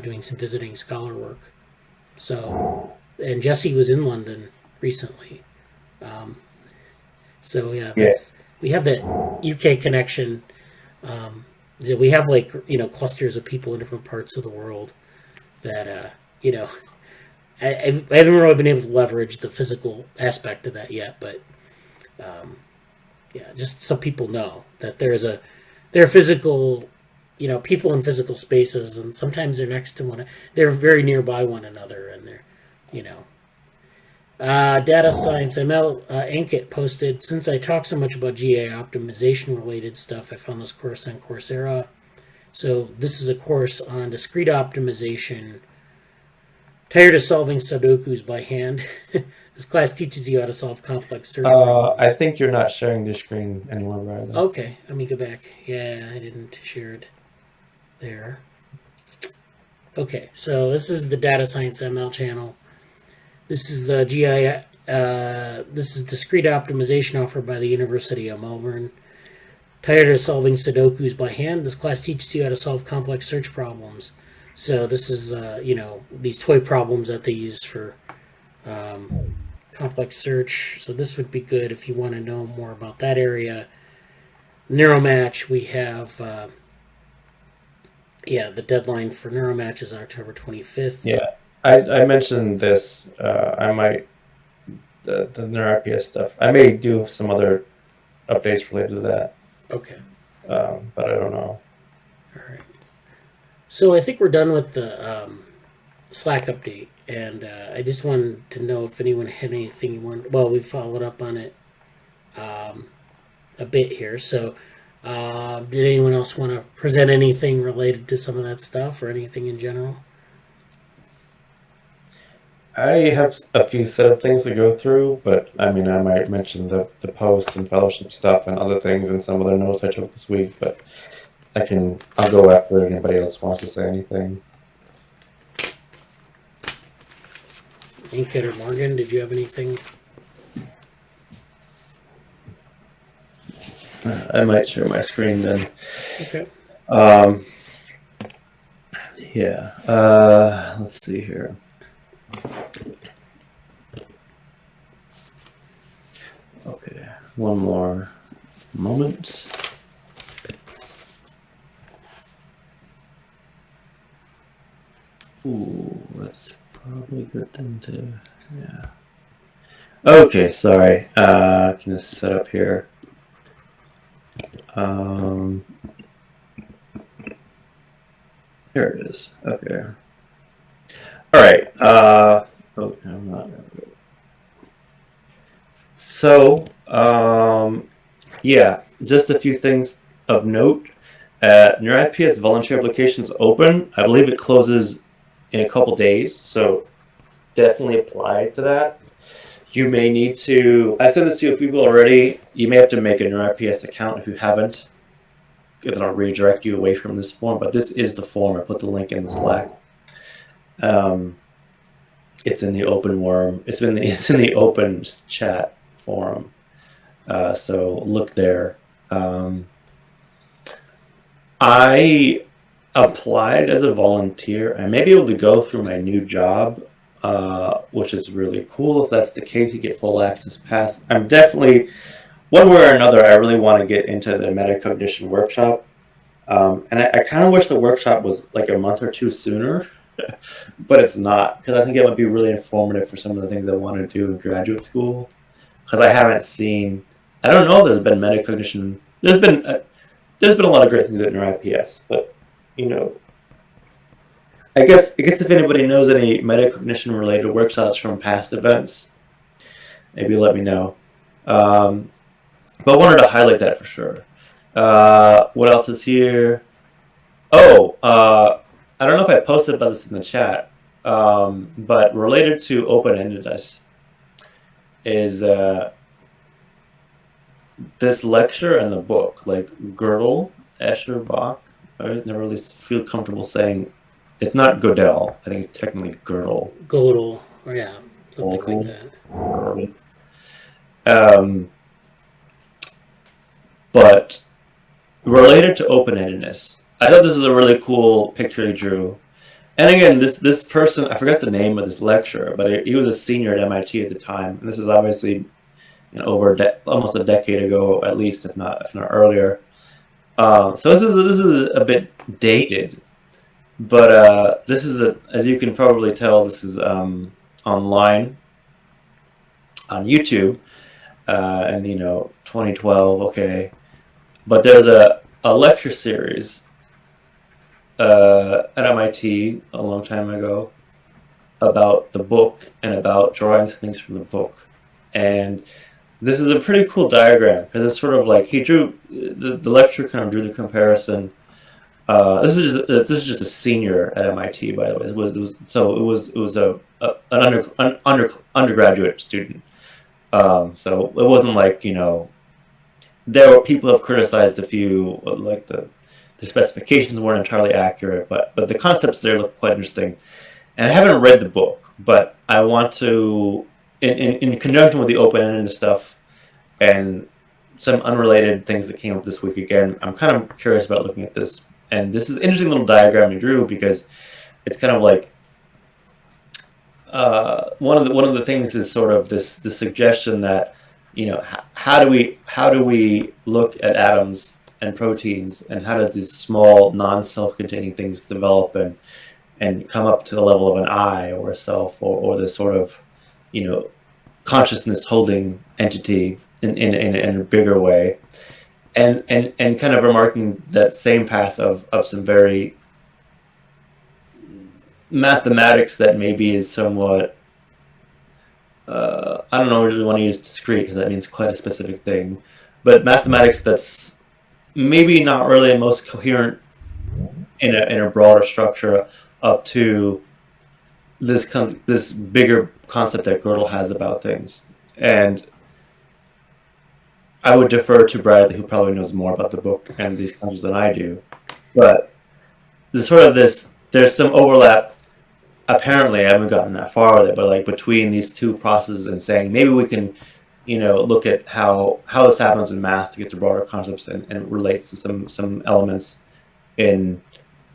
A: doing some visiting scholar work. So, and Jesse was in London recently. So yeah, that's we have that UK connection. We have like clusters of people in different parts of the world that I haven't really been able to leverage the physical aspect of that yet, but yeah, just so people know that there are physical, people in physical spaces, and sometimes they're next to they're very nearby one another, and data science ML Ankit posted, since I talk so much about GA optimization related stuff, I found this course on Coursera. So this is a course on discrete optimization. Tired of solving Sudokus by hand? This class teaches you how to solve complex search problems.
B: I think you're not sharing the screen anymore, rather.
A: Okay, let me go back. Yeah, I didn't share it there. Okay, so this is the Data Science ML channel. This is the GI. This is discrete optimization offered by the University of Melbourne. Tired of solving Sudokus by hand? This class teaches you how to solve complex search problems. So this is, these toy problems that they use for complex search. So this would be good if you want to know more about that area. Neuromatch, we have, the deadline for Neuromatch is October 25th.
B: Yeah, I mentioned this. I might, the NeuroRPS stuff, I may do some other updates related to that.
A: Okay.
B: But I don't know.
A: All right. So I think we're done with the Slack update, and I just wanted to know if anyone had anything you wanted. Well, we followed up on it a bit here. So did anyone else want to present anything related to some of that stuff or anything in general?
B: I have a few set of things to go through, but I mean, I might mention the post and fellowship stuff and other things and some other notes I took this week, but I'll go after anybody else wants to say anything.
A: Ankit or Morgan, did you have anything?
B: I might share my screen then.
A: Okay.
B: Yeah. Let's see here. Okay, one more moment. Ooh, that's probably a good thing to, yeah. Okay, sorry. I can just set up here. Here it is. Okay. All right. Oh, I'm not. So, yeah, just a few things of note. NeuroIPS voluntary application is open. I believe it closes in a couple days, so definitely apply to that. You may need to, I sent this to a few people already, you may have to make a NeuroIPS account if you haven't. Then I'll redirect you away from this form, but this is the form. I put the link in the Slack. It's in the open worm. It's in the open chat forum. So look there. I applied as a volunteer. I may be able to go through my new job, which is really cool. If that's the case, you get full access pass. I'm definitely, one way or another, I really want to get into the metacognition workshop. And I kind of wish the workshop was like a month or two sooner, but it's not, because I think it would be really informative for some of the things I want to do in graduate school. Because I haven't seen, I don't know, there's been metacognition. There's been a lot of great things at NeuroIPS, but I guess if anybody knows any metacognition related workshops from past events, maybe let me know. But I wanted to highlight that for sure. What else is here? Oh, I don't know if I posted about this in the chat, but related to open-endedness is this lecture and the book, like Gödel, Escher, Bach. I never really feel comfortable saying it's not Gödel. I think it's technically Gödel.
A: Godel, or yeah, something like
B: Gödel.
A: that.
B: But related to open-endedness, I thought this is a really cool picture he drew. And again, this person, I forgot the name of this lecturer, but he was a senior at MIT at the time. And this is obviously over almost a decade ago, at least, if not earlier. So this is a bit dated, but this is as you can probably tell, this is online on YouTube, and 2012, okay. But there's a lecture series at MIT a long time ago about the book and about drawing things from the book. And this is a pretty cool diagram because it's sort of like he drew the lecture kind of drew the comparison. This is just a senior at MIT, by the way. It was an undergraduate student. So it wasn't like there were people who have criticized a few, like the specifications weren't entirely accurate, but the concepts there look quite interesting. And I haven't read the book, but I want to, in conjunction with the open-ended stuff and some unrelated things that came up this week again, I'm kind of curious about looking at this. And this is an interesting little diagram you drew because it's kind of like one of the things is sort of this suggestion that how do we look at atoms and proteins, and how does these small non-self-containing things develop and come up to the level of an I or a self or this sort of consciousness holding entity in a bigger way, and kind of remarking that same path of some very mathematics that maybe is somewhat I don't know, I really want to use discrete because that means quite a specific thing, but mathematics that's maybe not really the most coherent in a broader structure up to this bigger concept that Gödel has about things. And I would defer to Bradley, who probably knows more about the book and these concepts than I do. But there's there's some overlap. Apparently, I haven't gotten that far with it, but like between these two processes and saying maybe we can, look at how this happens in math to get to broader concepts and relates to some elements in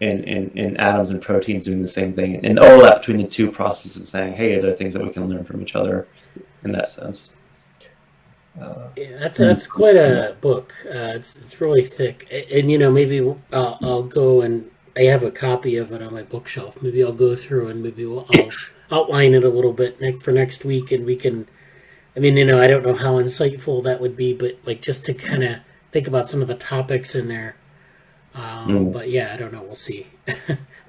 B: atoms and proteins doing the same thing, and overlap between the two processes and saying, hey, there are things that we can learn from each other in that sense.
A: Yeah, that's quite a book. It's really thick, and maybe I'll go and I have a copy of it on my bookshelf. Maybe I'll go through and maybe I'll outline it a little bit for next week, and we can. I mean, I don't know how insightful that would be, but like just to kind of think about some of the topics in there. But yeah, I don't know. We'll see.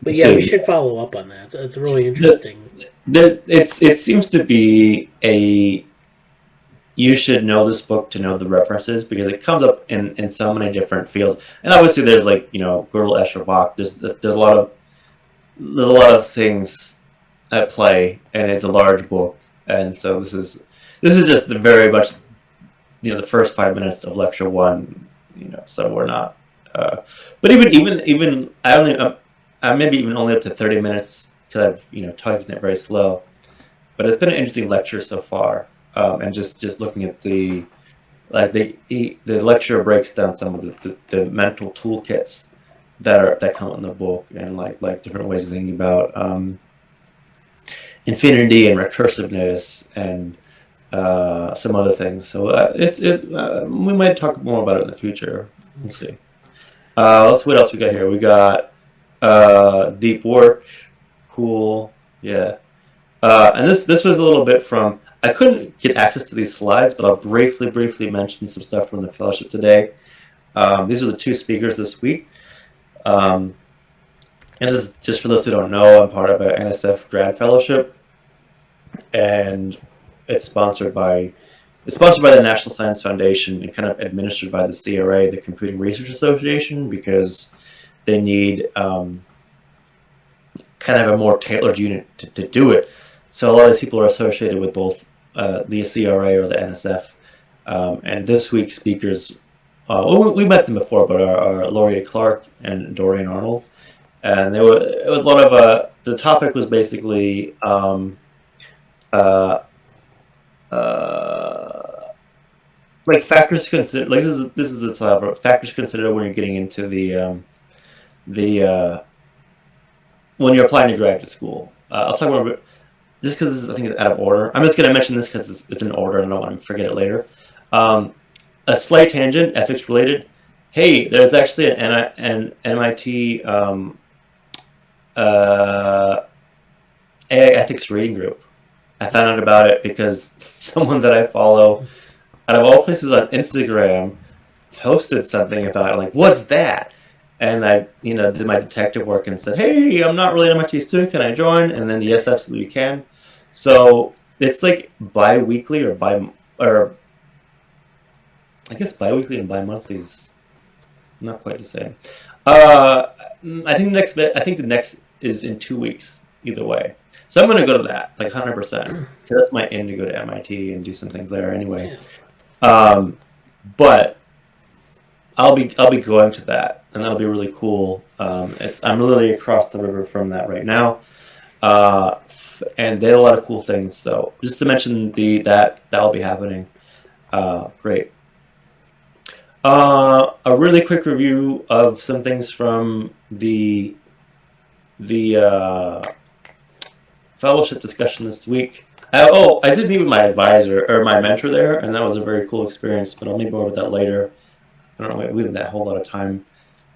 A: But yeah, we should follow up on that. It's really interesting.
B: It seems to be you should know this book to know the references because it comes up in so many different fields. And obviously, there's like Gödel, Escher, Bach. There's a lot of things at play, and it's a large book. And so this is just very much the first 5 minutes of lecture one. So we're not. But even I maybe even only up to 30 minutes because I've taken it very slow. But it's been an interesting lecture so far. And just looking at the lecture breaks down some of the mental toolkits that come in the book, and like different ways of thinking about infinity and recursiveness and some other things. So we might talk more about it in the future. We'll see. Let's see what else we got here. We got deep work, cool, yeah. And this was a little bit from. I couldn't get access to these slides, but I'll briefly mention some stuff from the fellowship today. These are the two speakers this week. And this is just for those who don't know, I'm part of an NSF grad fellowship, and it's sponsored by the National Science Foundation and kind of administered by the CRA, the Computing Research Association, because they need kind of a more tailored unit to do it. So a lot of these people are associated with both the CRA or the NSF, And this week's speakers, well, we met them before, but are Lauria Clark and Dorian Arnold. And it was a lot of, the topic was basically like factors to consider. Like this is the topic, factors to consider when you're getting into when you're applying to graduate school. I'll talk about it just because this is, I think, it's out of order. I'm just going to mention this because it's in order and I don't want to forget it later. A slight tangent, ethics related. Hey, there's actually an MIT AI ethics reading group. I found out about it because someone that I follow, out of all places on Instagram, posted something about it, like, what's that? And I, did my detective work and said, hey, I'm not really an MIT student, can I join? And then, yes, absolutely you can. So it's like bi-weekly or I guess bi-weekly and bi-monthly is not quite the same. I think the next is in 2 weeks, either way. So I'm going to go to that, like 100%. Because that's my aim, to go to MIT and do some things there anyway. But I'll be going to that, and that'll be really cool. I'm literally across the river from that right now, and they have a lot of cool things. So just to mention that'll be happening. Great. A really quick review of some things from the fellowship discussion this week. I did meet with my advisor or my mentor there, and that was a very cool experience. But I'll maybe more about that later. I don't know. We didn't have a whole lot of time.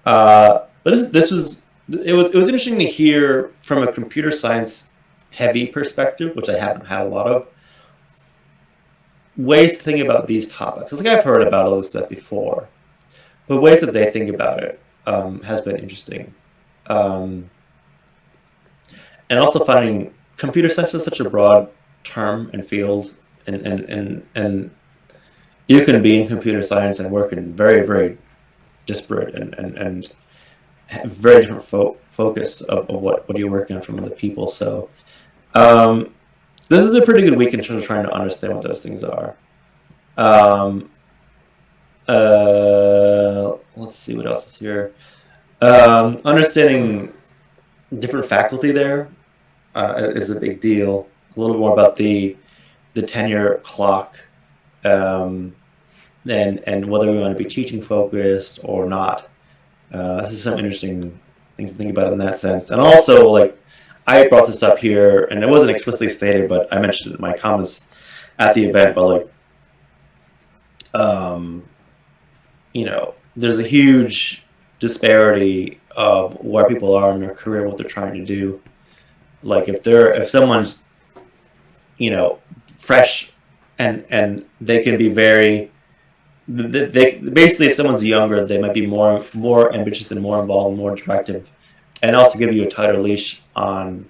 B: But this was interesting to hear from a computer science heavy perspective, which I haven't had a lot of, ways to think about these topics. Like, I've heard about all this stuff before, but ways that they think about it has been interesting. And also finding computer science is such a broad term and field, and you can be in computer science and work in very, very disparate and very different focus of what you're working on from other people. So this is a pretty good week in terms of trying to understand what those things are. Let's see what else is here. Understanding different faculty there is a big deal. A little more about the tenure clock, and whether we want to be teaching focused or not. This is some interesting things to think about in that sense. And also, like, I brought this up here, and it wasn't explicitly stated, but I mentioned it in my comments at the event. But like, there's a huge disparity of where people are in their career, what they're trying to do. Like, if someone's, fresh, and they can be very, they basically, if someone's younger, they might be more ambitious and more involved, more directive, and also give you a tighter leash on,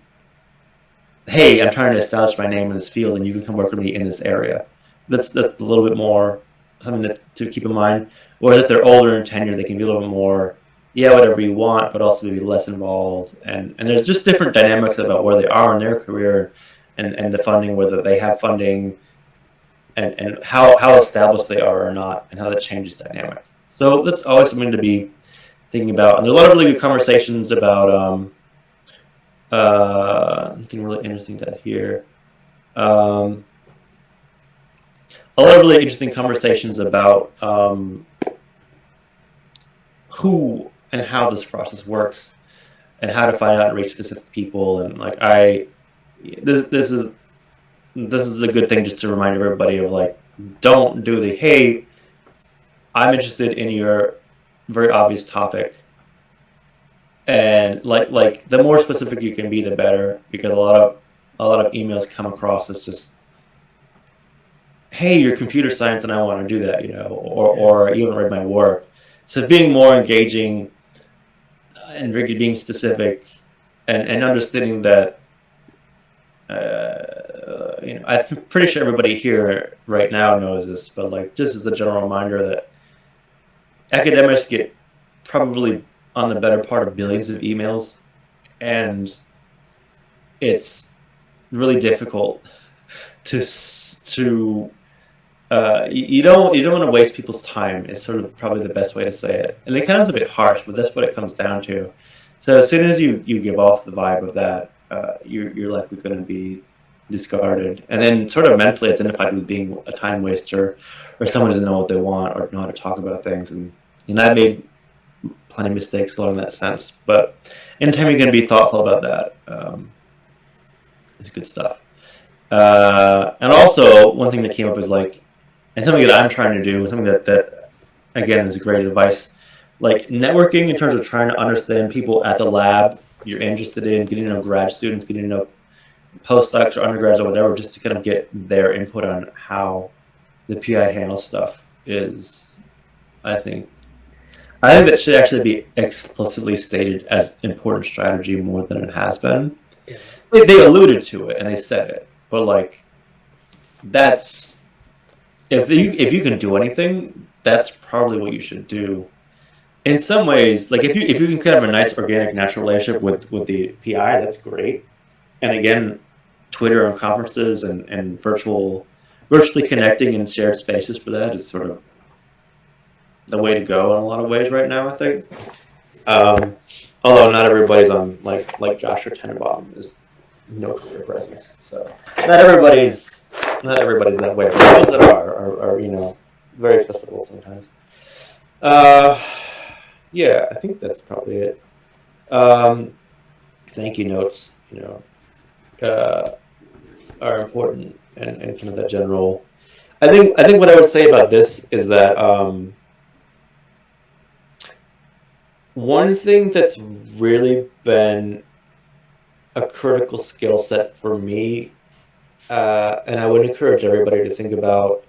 B: hey, I'm trying to establish my name in this field, and you can come work with me in this area. That's a little bit more something to keep in mind. Whereas if they're older in tenure, they can be a little bit more, whatever you want, but also maybe less involved. And there's just different dynamics about where they are in their career, and the funding, whether they have funding, and how established they are or not, and how that changes dynamic. So that's always something to be thinking about. And there's a lot of really good conversations about anything really interesting to hear. A lot of really interesting conversations about who and how this process works, and how to find out and reach specific people. And like, this is a good thing just to remind everybody of, like, don't do the, hey, I'm interested in your very obvious topic. And like the more specific you can be, the better, because a lot of emails come across as just, hey, you're computer science and I want to do that, or you haven't read my work. So being more engaging and really being specific, and understanding that, I'm pretty sure everybody here right now knows this, but like, just as a general reminder that academics get probably on the better part of billions of emails, and it's really difficult to you don't want to waste people's time. Is sort of probably the best way to say it. And it kind of is a bit harsh, but that's what it comes down to. So as soon as you give off the vibe of that, you're likely going to be discarded, and then sort of mentally identified with being a time waster, or someone who doesn't know what they want or know how to talk about things. And I made plenty of mistakes along that sense. But anytime you're going to be thoughtful about that, it's good stuff. And also, one thing that came up is like, and something that I'm trying to do, something that again is great advice, like networking in terms of trying to understand people at the lab you're interested in, getting to know grad students, getting to know postdocs or undergrads or whatever, just to kind of get their input on how the PI handles stuff is, I think that should actually be explicitly stated as important strategy more than it has been.
A: Yeah.
B: They alluded to it and they said it, but like, that's, if you can do anything, that's probably what you should do. In some ways, like if you can kind of have a nice organic natural relationship with the PI, that's great. And again, Twitter and conferences and virtually connecting in shared spaces for that is sort of the way to go in a lot of ways right now, I think. Although not everybody's on like Joshua Tenenbaum is no Twitter presence, so not everybody's that way. But those that are very accessible sometimes. Yeah, I think that's probably it. Thank you notes, are important, and kind of that general. I think what I would say about this is that one thing that's really been a critical skill set for me, and I would encourage everybody to think about,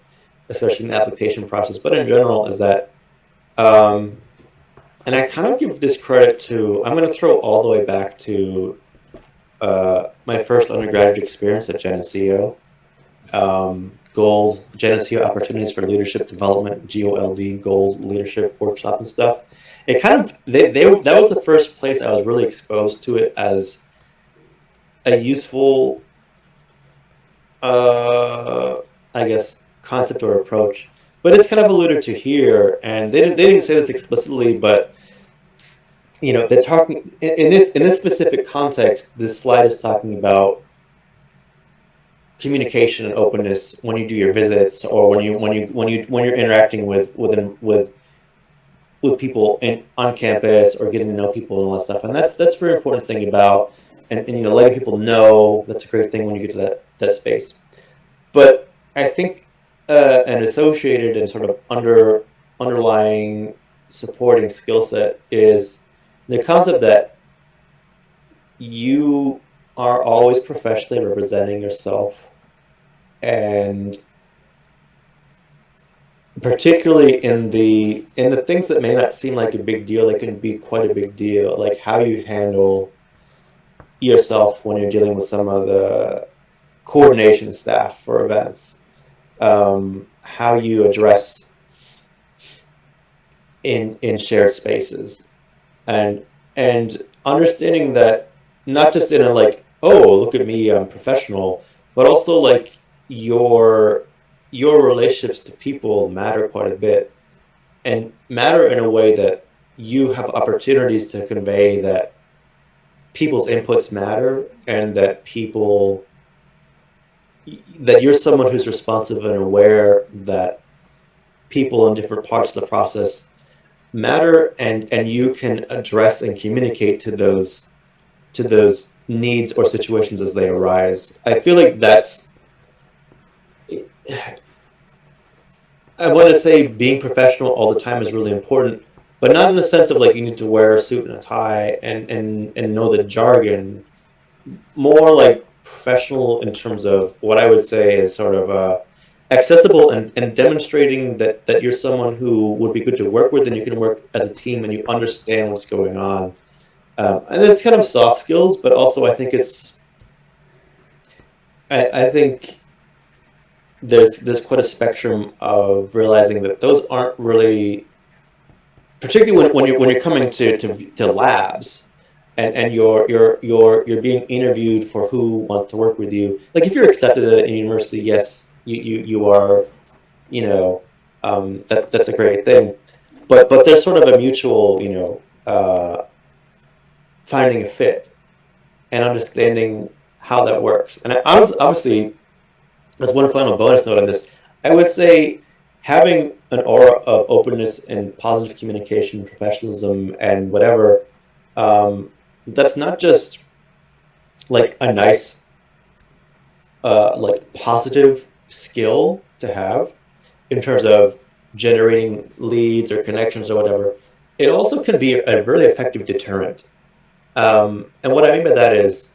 B: especially in the application process, but in general, is that, and I kind of give this credit to, I'm going to throw all the way back to my first undergraduate experience at Geneseo, Gold, Geneseo Opportunities for Leadership Development, GOLD, Gold Leadership Workshop and stuff. It kind of, that was the first place I was really exposed to it as a useful, I guess, concept or approach. But it's kind of alluded to here, and they didn't say this explicitly, but they're talking in this specific context. This slide is talking about communication and openness when you do your visits, or when you're interacting with people on campus, or getting to know people and all that stuff. And that's a very important thing about, and letting people know. That's a great thing when you get to that space. But I think an associated and sort of underlying supporting skill set is the concept that you are always professionally representing yourself, and particularly in the things that may not seem like a big deal, they can be quite a big deal, like how you handle yourself when you're dealing with some of the coordination staff for events, how you address in shared spaces, and understanding that not just in a like, oh, look at me, I'm professional, but also like your relationships to people matter quite a bit, and matter in a way that you have opportunities to convey that people's inputs matter, and that you're someone who's responsive and aware that people in different parts of the process matter, and you can address and communicate to those needs or situations as they arise. I feel like that's, I want to say being professional all the time is really important, but not in the sense of like you need to wear a suit and a tie and know the jargon. More like professional in terms of what I would say is sort of accessible, and demonstrating that you're someone who would be good to work with, and you can work as a team, and you understand what's going on. And it's kind of soft skills, but also I think I think there's quite a spectrum of realizing that those aren't really, particularly when you're coming to labs, and you're being interviewed for who wants to work with you. Like if you're accepted at a university, yes, you are that's a great thing. But there's sort of a mutual, finding a fit and understanding how that works. And obviously, as one final bonus note on this, I would say having an aura of openness and positive communication, professionalism, and whatever, that's not just like a nice, like positive skill to have in terms of generating leads or connections or whatever. It also can be a really effective deterrent. And what I mean by that is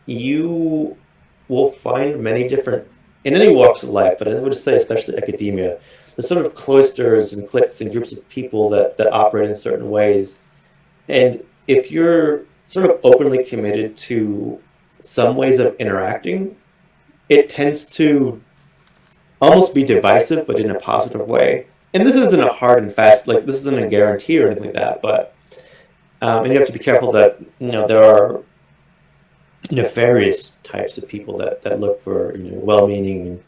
B: you will find many different, in any walks of life, but I would say especially academia, the sort of cloisters and cliques and groups of people that operate in certain ways. And if you're sort of openly committed to some ways of interacting, it tends to almost be divisive, but in a positive way. And this isn't a hard and fast, like this isn't a guarantee or anything like that, but and you have to be careful that there are nefarious types of people that look for well-meaning and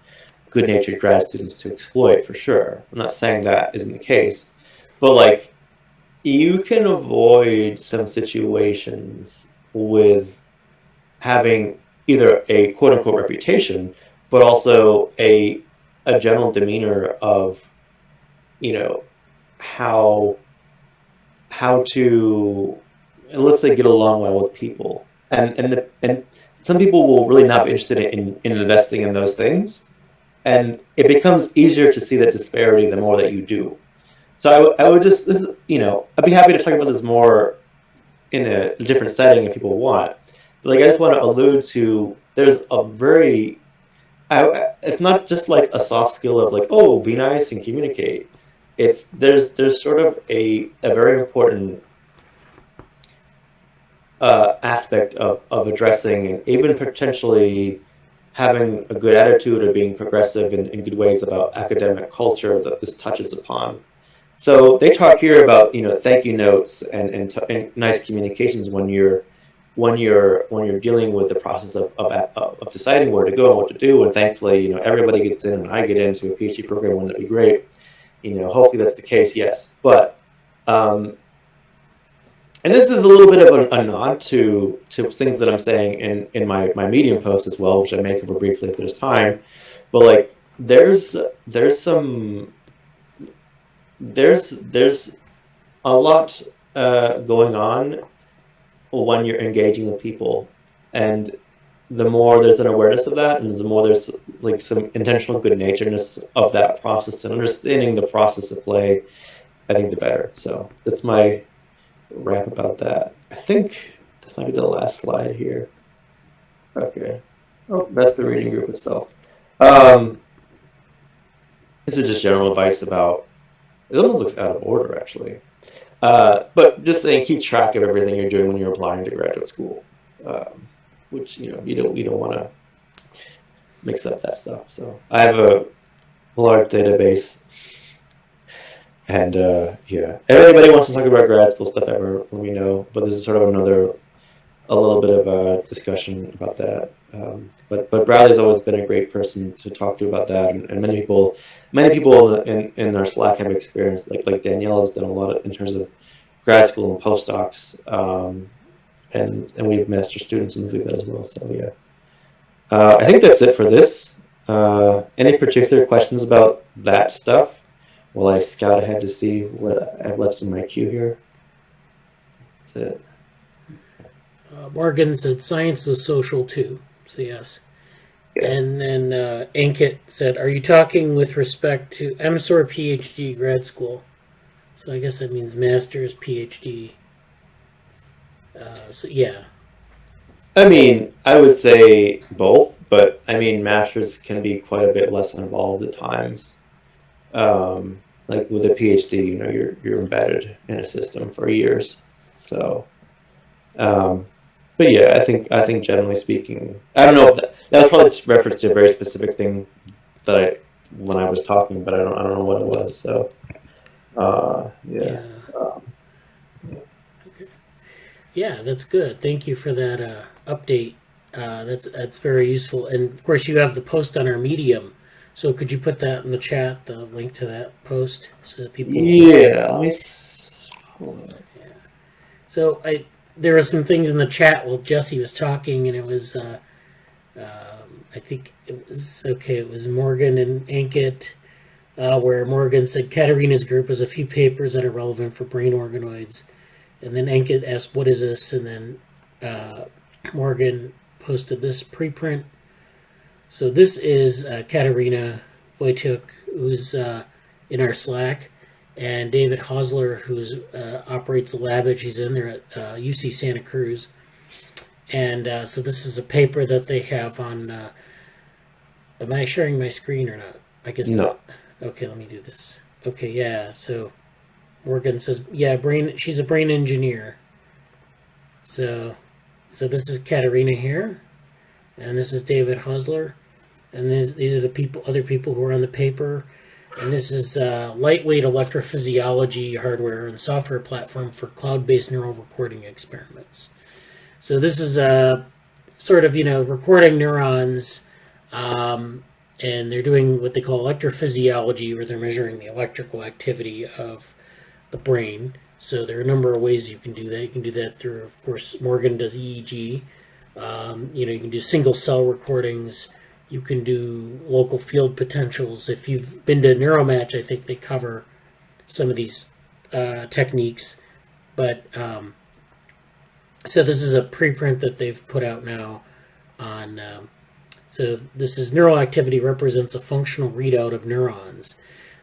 B: good-natured grad students to exploit, for sure. I'm not saying that isn't the case, but like you can avoid some situations with having either a quote-unquote reputation, but also a general demeanor of how to, let's say, get along well with people. And some people will really not be interested in investing in those things, and it becomes easier to see that disparity the more that you do. So I would just, I'd be happy to talk about this more in a different setting if people want. But like I just want to allude to, there's a very, it's not just like a soft skill of like, oh, be nice and communicate. There's sort of a very important aspect of addressing and even potentially having a good attitude or being progressive in good ways about academic culture that this touches upon. So they talk here about thank you notes and nice communications when you're dealing with the process of deciding where to go and what to do. And thankfully, everybody gets in, and I get into a PhD program. Wouldn't it be great? Hopefully that's the case. Yes, but and this is a little bit of a nod to things that I'm saying in my Medium post as well, which I may cover briefly if there's time. But like there's a lot going on when you're engaging with people, and the more there's an awareness of that, and the more there's like some intentional good naturedness of that process and understanding the process of play, I think the better. So that's my wrap about that. I think this might be the last slide here. Okay. Oh, that's the reading group itself. This is just general advice about, it almost looks out of order actually. But just saying, keep track of everything you're doing when you're applying to graduate school, which you don't want to mix up that stuff. So I have a large database, and yeah, if anybody wants to talk about grad school stuff ever, let me know. But this is sort of a little bit of a discussion about that. But Bradley's always been a great person to talk to about that, and many people in our Slack have experience. Like Danielle has done a lot in terms of grad school and postdocs, and we have master students and things like that as well. So yeah, I think that's it for this. Any particular questions about that stuff? While I scout ahead to see what I've left in my queue here. That's it.
A: Morgan said science is social too, so yes. Yeah. And then Ankit said, are you talking with respect to MSOR PhD grad school? So I guess that means master's PhD. So yeah.
B: I mean, I would say both, but I mean, masters can be quite a bit less involved at times. Like with a PhD, you're embedded in a system for years. So, but yeah, I think generally speaking, I don't know if that was probably just reference to a very specific thing that when I was talking, but I don't know what it was. So, yeah.
A: Okay. Yeah, that's good. Thank you for that update. That's very useful. And of course, you have the post on our Medium. So could you put that in the chat, the link to that post, so that people?
B: Yeah, let me. Hold on.
A: So there were some things in the chat while Jesse was talking, and it was I think it was okay. It was Morgan and Ankit, where Morgan said Katerina's group has a few papers that are relevant for brain organoids, and then Ankit asked, "What is this?" And then Morgan posted this preprint. So this is Katerina Wojciech, who's in our Slack, and David Hosler, who operates the lab that she's in there at UC Santa Cruz. And so this is a paper that they have on. Am I sharing my screen or not? I guess
B: No.
A: not. Okay, let me do this. Okay, yeah. So Morgan says, yeah, she's a brain engineer. So this is Katerina here, and this is David Hosler, and these are the other people who are on the paper. And this is lightweight electrophysiology hardware and software platform for cloud-based neural recording experiments. So this is sort of, recording neurons, and they're doing what they call electrophysiology, where they're measuring the electrical activity of the brain. So there are a number of ways you can do that. You can do that through, of course, Morgan does EEG. You can do single cell recordings. You can do local field potentials. If you've been to Neuromatch, I think they cover some of these techniques. But so this is a preprint that they've put out now on. So this is neural activity represents a functional readout of neurons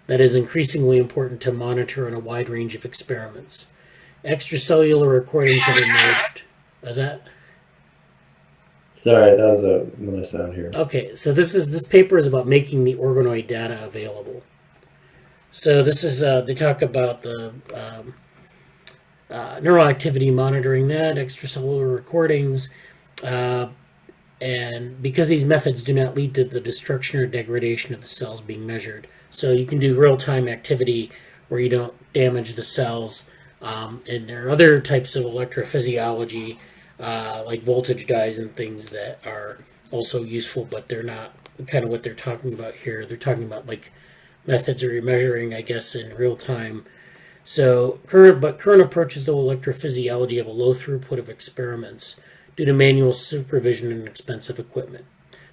A: that is increasingly important to monitor in a wide range of experiments. Extracellular recordings have emerged. Was that?
B: Sorry, that was a noise sound here.
A: Okay, so this paper is about making the organoid data available. So this is they talk about the neural activity monitoring that, extracellular recordings, and because these methods do not lead to the destruction or degradation of the cells being measured. So you can do real-time activity where you don't damage the cells, and there are other types of electrophysiology, like voltage dyes and things that are also useful, but they're not kind of what they're talking about here. They're talking about like methods where you're measuring, I guess, in real time. So current approaches to electrophysiology have a low throughput of experiments due to manual supervision and expensive equipment.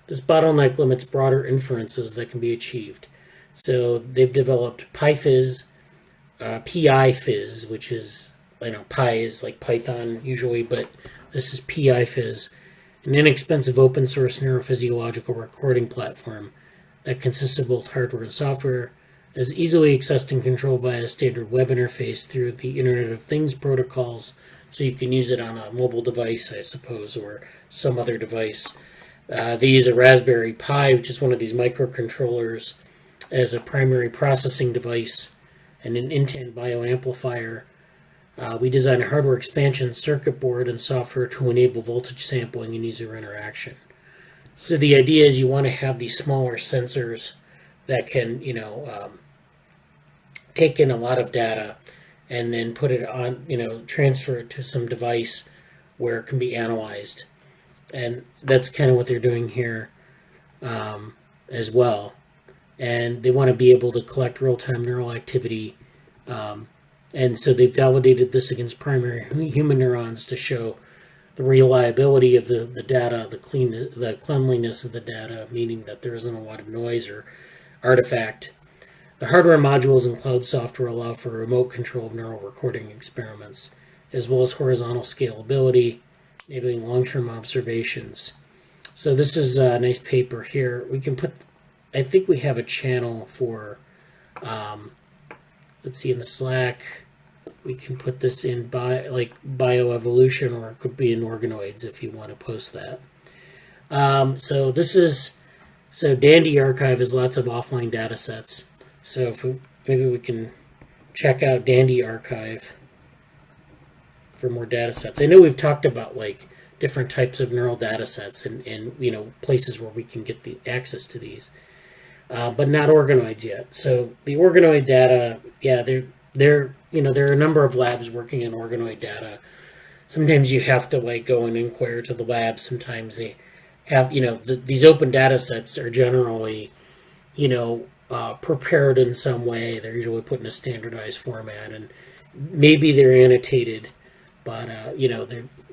A: This bottleneck limits broader inferences that can be achieved. So they've developed PyFizz, PIFizz, which is, Pi is like Python usually, but this is PIFizz, an inexpensive open source neurophysiological recording platform that consists of both hardware and software, is easily accessed and controlled via a standard web interface through the Internet of Things protocols, so you can use it on a mobile device, I suppose, or some other device. They use a Raspberry Pi, which is one of these microcontrollers, as a primary processing device, and an Intent bioamplifier. We design a hardware expansion circuit board and software to enable voltage sampling and user interaction. So the idea is you want to have these smaller sensors that can, take in a lot of data and then put it on, transfer it to some device where it can be analyzed. And that's kind of what they're doing here as well. And they want to be able to collect real-time neural activity. And so they've validated this against primary human neurons to show the reliability of the data, the cleanliness of the data, meaning that there isn't a lot of noise or artifact. The hardware modules and cloud software allow for remote control of neural recording experiments, as well as horizontal scalability, enabling long-term observations. So this is a nice paper here. We can put, I think we have a channel for, let's see, in the Slack, we can put this in bioevolution, or it could be in organoids if you want to post that. So DANDI archive has lots of offline data sets. So maybe we can check out DANDI archive for more data sets. I know we've talked about like different types of neural data sets and places where we can get the access to these, but not organoids yet. So the organoid data, yeah, there are a number of labs working in organoid data. sometimes you have to like go and inquire to the lab. Sometimes they have, these open data sets are generally, prepared in some way. They're usually put in a standardized format, and maybe they're annotated, but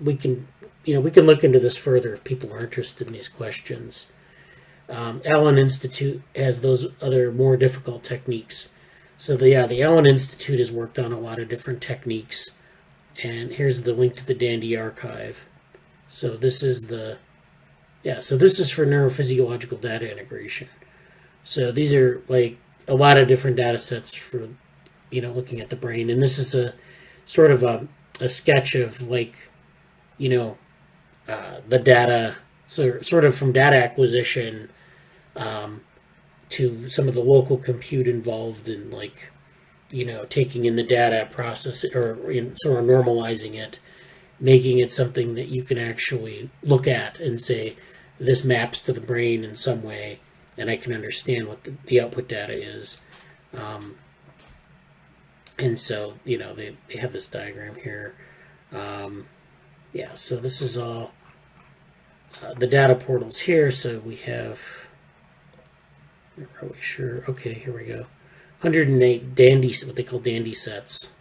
A: we can look into this further if people are interested in these questions. Allen Institute has those other more difficult techniques. So the Allen Institute has worked on a lot of different techniques, and here's the link to the DANDI archive. So this is for neurophysiological data integration. So these are like a lot of different data sets for looking at the brain, and this is a sort of a sketch of like the data, so sort of from data acquisition to some of the local compute involved in like taking in the data, process or sort of normalizing it, making it something that you can actually look at and say this maps to the brain in some way, and I can understand what the output data is. And so they have this diagram here. So this is all the data portals here. So we have, are we sure? Okay, here we go. 108 DANDI, what they call DANDI sets.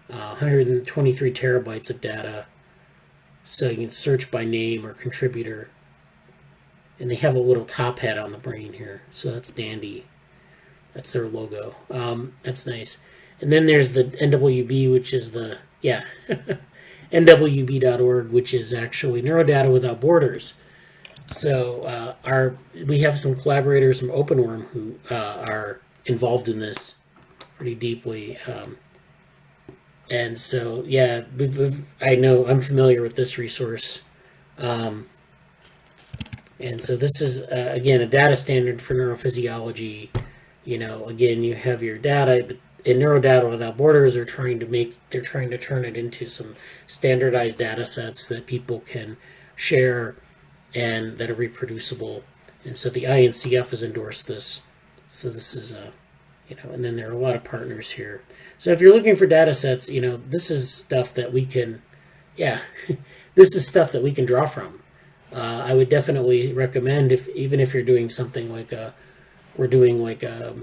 A: 123 terabytes of data. So you can search by name or contributor. And they have a little top hat on the brain here. So that's DANDI. That's their logo. That's nice. And then there's the NWB, which is the, nwb.org, which is actually Neurodata Without Borders. So we have some collaborators from OpenWorm who are involved in this pretty deeply. And so, I know I'm familiar with this resource. And so this is, again, a data standard for neurophysiology. Again, you have your data, but in Neurodata Without Borders, they're trying to turn it into some standardized data sets that people can share and that are reproducible. And so the INCF has endorsed this. So this is, and then there are a lot of partners here. So if you're looking for data sets, this is stuff that we can, this is stuff that we can draw from. I would definitely recommend even if you're doing something like we're doing like a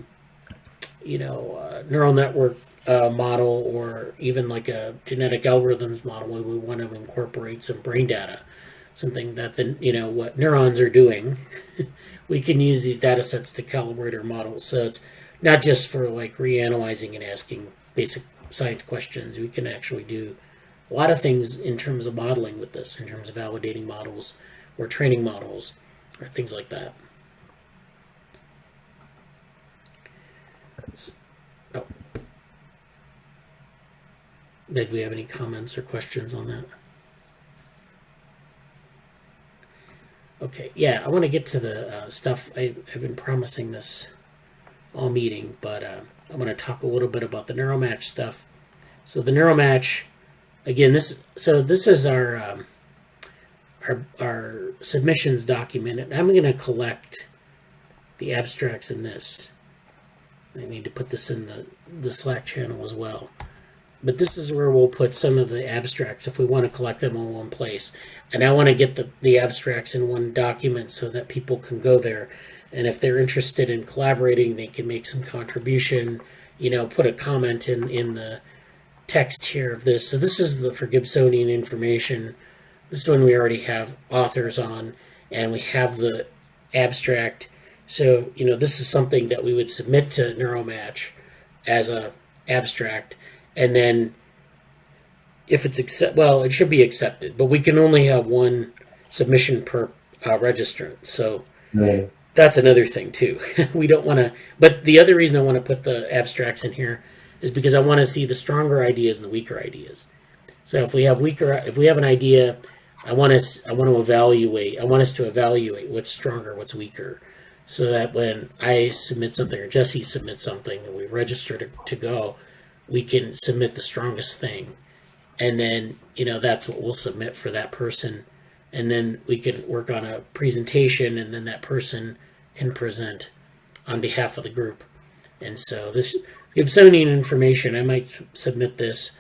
A: neural network model, or even like a genetic algorithms model where we want to incorporate some brain data, something that what neurons are doing. We can use these data sets to calibrate our models. So it's not just for like reanalyzing and asking basic science questions. We can actually do a lot of things in terms of modeling with this, in terms of validating models or training models or things like that. Oh. Did we have any comments or questions on that? Okay, I want to get to the stuff. I've been promising this all meeting, but I'm going to talk a little bit about the Neuromatch stuff. So the Neuromatch, again, this is our submissions document, and I'm going to collect the abstracts in this. I need to put this in the Slack channel as well. But this is where we'll put some of the abstracts if we want to collect them in one place. And I want to get the abstracts in one document so that people can go there. And if they're interested in collaborating, they can make some contribution, put a comment in the text here of this. So this is for Gibsonian information. This one we already have authors on, and we have the abstract. So, this is something that we would submit to Neuromatch as a abstract. And then if it's it should be accepted, but we can only have one submission per registrant. So that's another thing too. We don't want to, but the other reason I want to put the abstracts in here is because I want to see the stronger ideas and the weaker ideas. So if we have an idea, I want us to evaluate what's stronger, what's weaker, so that when I submit something or Jesse submits something and we register to go, we can submit the strongest thing. And then, that's what we'll submit for that person. And then we can work on a presentation, and then that person can present on behalf of the group. And so this Gibsonian information, I might submit this.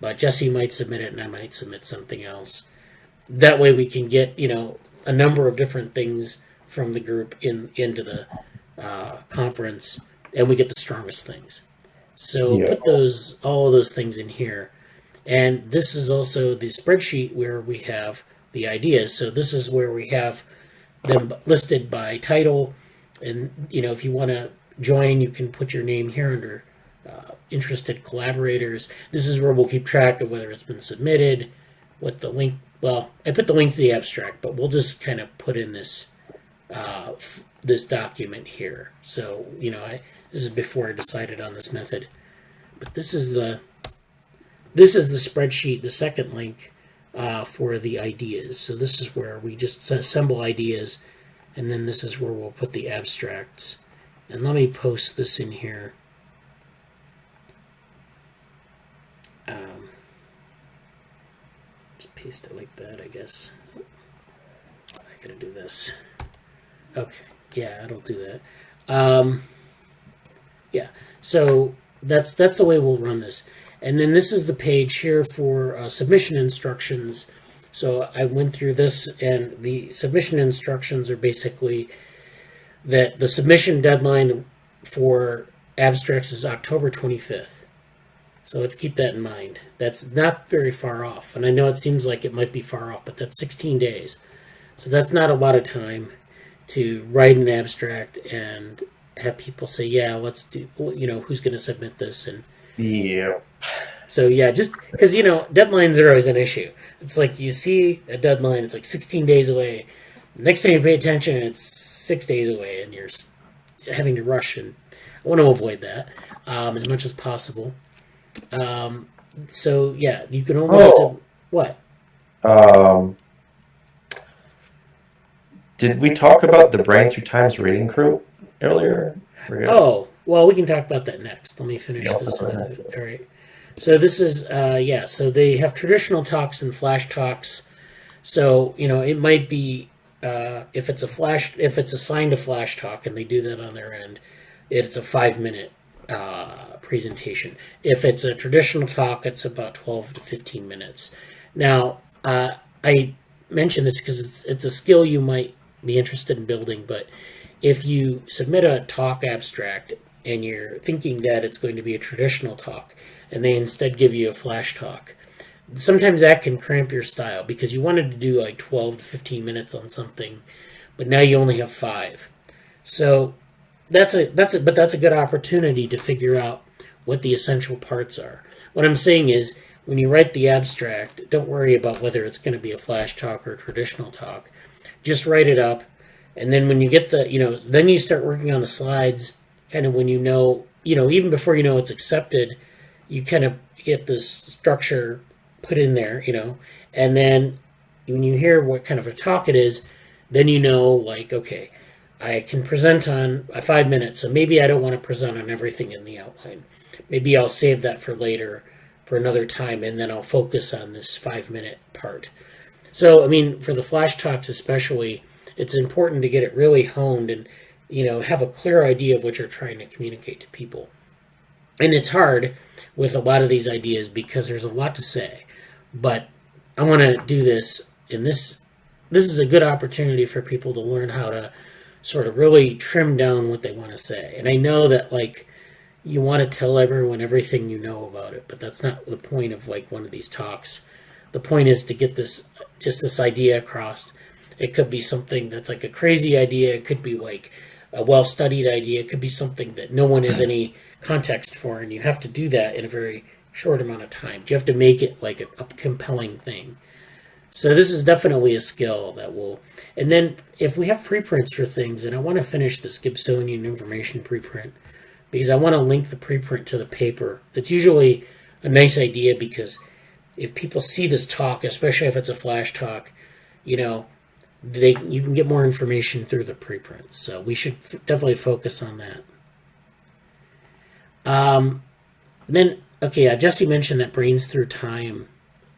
A: but Jesse might submit it and I might submit something else. That way we can get, a number of different things from the group into the conference, and we get the strongest things. So put all of those things in here. And this is also the spreadsheet where we have the ideas. So this is where we have them listed by title. And, if you want to join, you can put your name here under interested collaborators. This is where we'll keep track of whether it's been submitted, what the link. Well, I put the link to the abstract, but we'll just kind of put in this this document here. So, this is before I decided on this method. But this is the spreadsheet, the second link for the ideas. So this is where we just assemble ideas, and then this is where we'll put the abstracts. And let me post this in here. Just paste it like that, I guess. I gotta do this. Okay, yeah, it'll do that. Yeah, so that's the way we'll run this. And then this is the page here for submission instructions. So I went through this, and the submission instructions are basically that the submission deadline for abstracts is October 25th. So let's keep that in mind. That's not very far off. And I know it seems like it might be far off, but that's 16 days. So that's not a lot of time to write an abstract and have people say, yeah, let's do, who's going to submit this. And
B: yeah.
A: So yeah, just because, deadlines are always an issue. It's like you see a deadline, it's like 16 days away. Next time you pay attention, it's 6 days away, and you're having to rush. And I want to avoid that as much as possible. So yeah, you can almost what?
B: Did we talk about the Brain Through Time's reading crew earlier?
A: Oh, well, we can talk about that next. Let me finish this. All right. So this is so they have traditional talks and flash talks. So it might be if it's assigned a flash talk and they do that on their end, it's a 5-minute presentation. If it's a traditional talk, it's about 12 to 15 minutes. Now, I mention this because it's a skill you might be interested in building, but if you submit a talk abstract and you're thinking that it's going to be a traditional talk and they instead give you a flash talk, sometimes that can cramp your style because you wanted to do like 12 to 15 minutes on something, but now you only have 5. So that's a good opportunity to figure out what the essential parts are. What I'm saying is, when you write the abstract, don't worry about whether it's going to be a flash talk or a traditional talk. Just write it up, and then when you get then you start working on the slides, kind of when even before it's accepted, you kind of get this structure put in there, and then when you hear what kind of a talk it is, then okay, I can present on 5 minutes, so maybe I don't want to present on everything in the outline. Maybe I'll save that for later, for another time, and then I'll focus on this 5-minute part. So, for the flash talks especially, it's important to get it really honed and, have a clear idea of what you're trying to communicate to people. And it's hard with a lot of these ideas because there's a lot to say. But I want to do this, and this is a good opportunity for people to learn how to sort of really trim down what they want to say. And I know that, you want to tell everyone everything you know about it, but that's not the point of one of these talks. The point is to get this idea across. It could be something that's a crazy idea. It could be a well-studied idea. It could be something that no one has any context for, and you have to do that in a very short amount of time. You have to make it a compelling thing. So this is definitely a skill that will... And then if we have preprints for things, and I want to finish this Gibsonian information preprint, because I want to link the preprint to the paper. It's usually a nice idea because if people see this talk, especially if it's a flash talk, you can get more information through the preprint. So we should definitely focus on that. Jesse mentioned that Brains Through Time.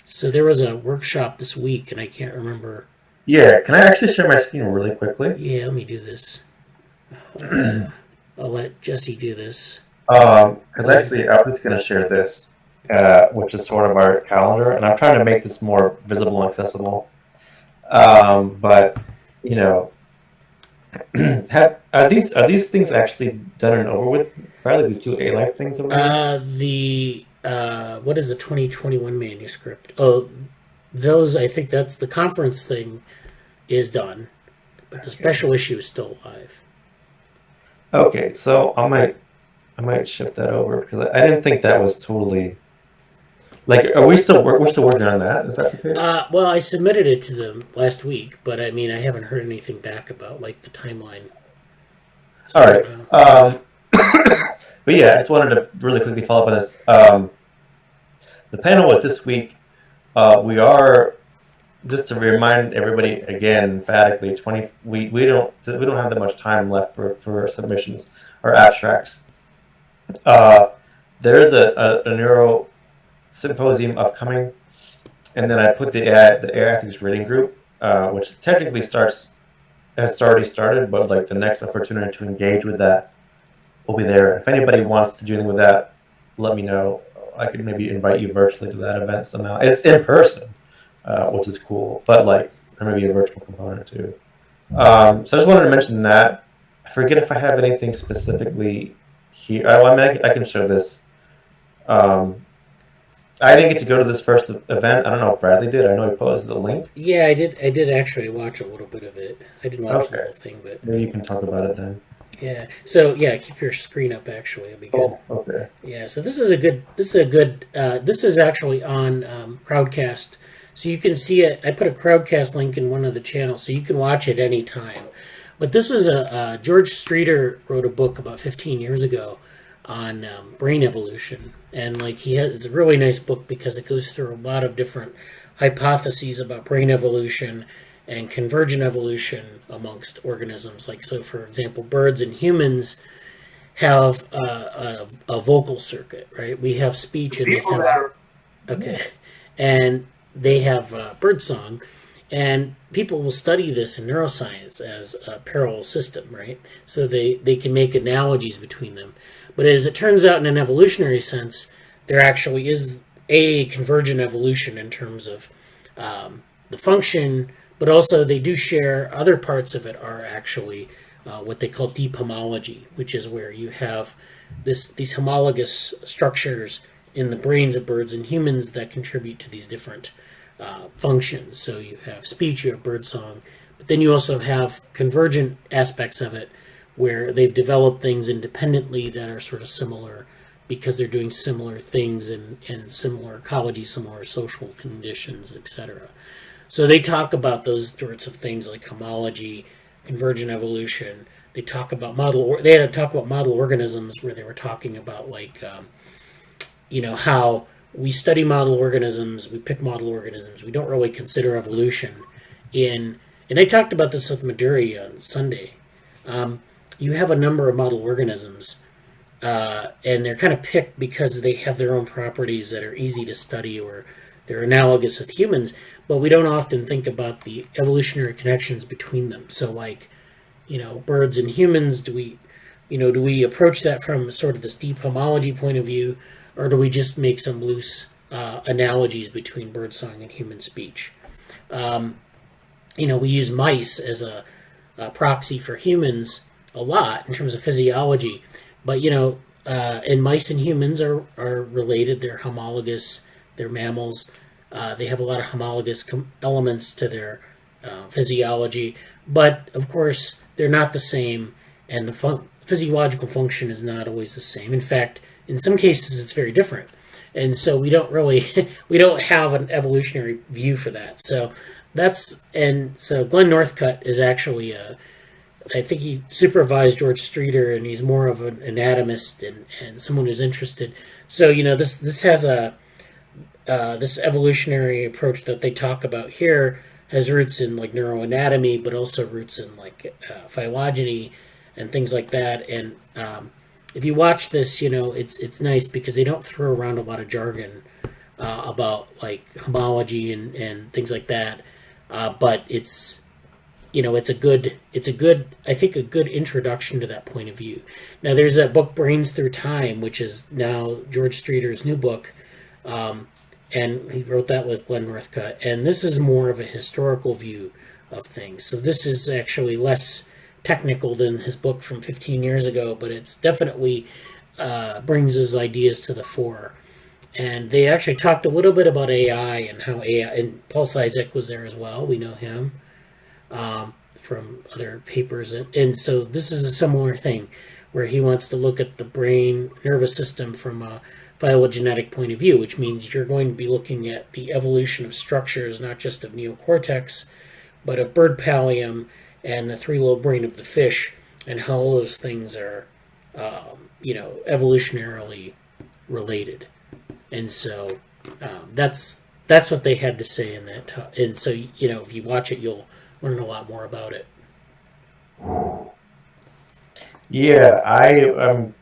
A: So there was a workshop this week, and I can't remember.
B: Yeah, can I actually share my screen really quickly?
A: Yeah, let me do this. I'll let Jesse do this.
B: Because actually, I was going to share this. which is sort of our calendar, and I'm trying to make this more visible and accessible. But you know, are these things actually done and over with? Probably these two A-Life things over here.
A: What is the 2021 manuscript? Oh, those, I think that's the conference thing is done, but the special issue is still live.
B: Okay, so I might shift that over because I didn't think that was totally. Like, are we're still working on that? Is that the case?
A: Well, I submitted it to them last week, but I mean, I haven't heard anything back about like the timeline. So,
B: all right. But yeah, I just wanted to really quickly follow up on this. The panel was this week. We are, just to remind everybody again, emphatically, we don't have that much time left for submissions or abstracts. There is a neuro symposium upcoming, and then I put the AI ethics reading group, which technically has already started, but like the next opportunity to engage with that will be there. If anybody wants to join with that, let me know. I could maybe invite you virtually to that event somehow. It's in person, which is cool, but like there may be a virtual component too. So I just wanted to mention that. I forget if I have anything specifically here. I mean, I can show this. I didn't get to go to this first event. I don't know if Bradley did. I know he posted the link.
A: Yeah, I did. I did actually watch a little bit of it. I didn't watch the whole thing, but
B: maybe you can talk about it then.
A: Yeah. So yeah, keep your screen up. Actually, it'll be good.
B: Oh, okay.
A: Yeah. So this is a good. This is actually on Crowdcast, so you can see it. I put a Crowdcast link in one of the channels, so you can watch it anytime. But this is George Streeter wrote a book about 15 years ago on brain evolution, and like it's a really nice book because it goes through a lot of different hypotheses about brain evolution and convergent evolution amongst organisms. Like, so for example, birds and humans have a vocal circuit, right? We have speech and they have bird song, and people will study this in neuroscience as a parallel system, right? So they can make analogies between them. But as it turns out, in an evolutionary sense, there actually is a convergent evolution in terms of the function, but also they do share other parts of it are actually what they call deep homology, which is where you have these homologous structures in the brains of birds and humans that contribute to these different functions. So you have speech, you have birdsong, but then you also have convergent aspects of it where they've developed things independently that are sort of similar because they're doing similar things in similar ecology, similar social conditions, etc. So they talk about those sorts of things like homology, convergent evolution. They talk about they had to talk about model organisms where they were talking about like, how we study model organisms, we pick model organisms, we don't really consider evolution and I talked about this with Maduri on Sunday. You have a number of model organisms, and they're kind of picked because they have their own properties that are easy to study or they're analogous with humans, but we don't often think about the evolutionary connections between them. So like, birds and humans, do we approach that from sort of this deep homology point of view, or do we just make some loose analogies between birdsong and human speech? We use mice as a proxy for humans a lot in terms of physiology, but and mice and humans are related. They're homologous. They're mammals. They have a lot of homologous elements to their physiology, but of course they're not the same, and the physiological function is not always the same. In fact, in some cases it's very different, and so we don't have an evolutionary view for that. So Glenn Northcutt is actually I think he supervised George Streeter, and he's more of an anatomist and someone who's interested. So this has this evolutionary approach that they talk about here has roots in like neuroanatomy, but also roots in like phylogeny and things like that. And if you watch this, it's nice because they don't throw around a lot of jargon about like homology and things like that. But it's a good introduction to that point of view. Now there's that book Brains Through Time, which is now George Streeter's new book, And he wrote that with Glenn Northcutt. And this is more of a historical view of things. So this is actually less technical than his book from 15 years ago, but it's definitely brings his ideas to the fore. And they actually talked a little bit about AI and how AI, and Paul Cizek was there as well. We know him from other papers. And so this is a similar thing where he wants to look at the brain nervous system from a phylogenetic point of view, which means you're going to be looking at the evolution of structures, not just of neocortex, but of bird pallium and the three-lobe brain of the fish, and how all those things are, evolutionarily related. And so that's what they had to say in that. And so, if you watch it, you'll learn a lot more about it.
E: Yeah, I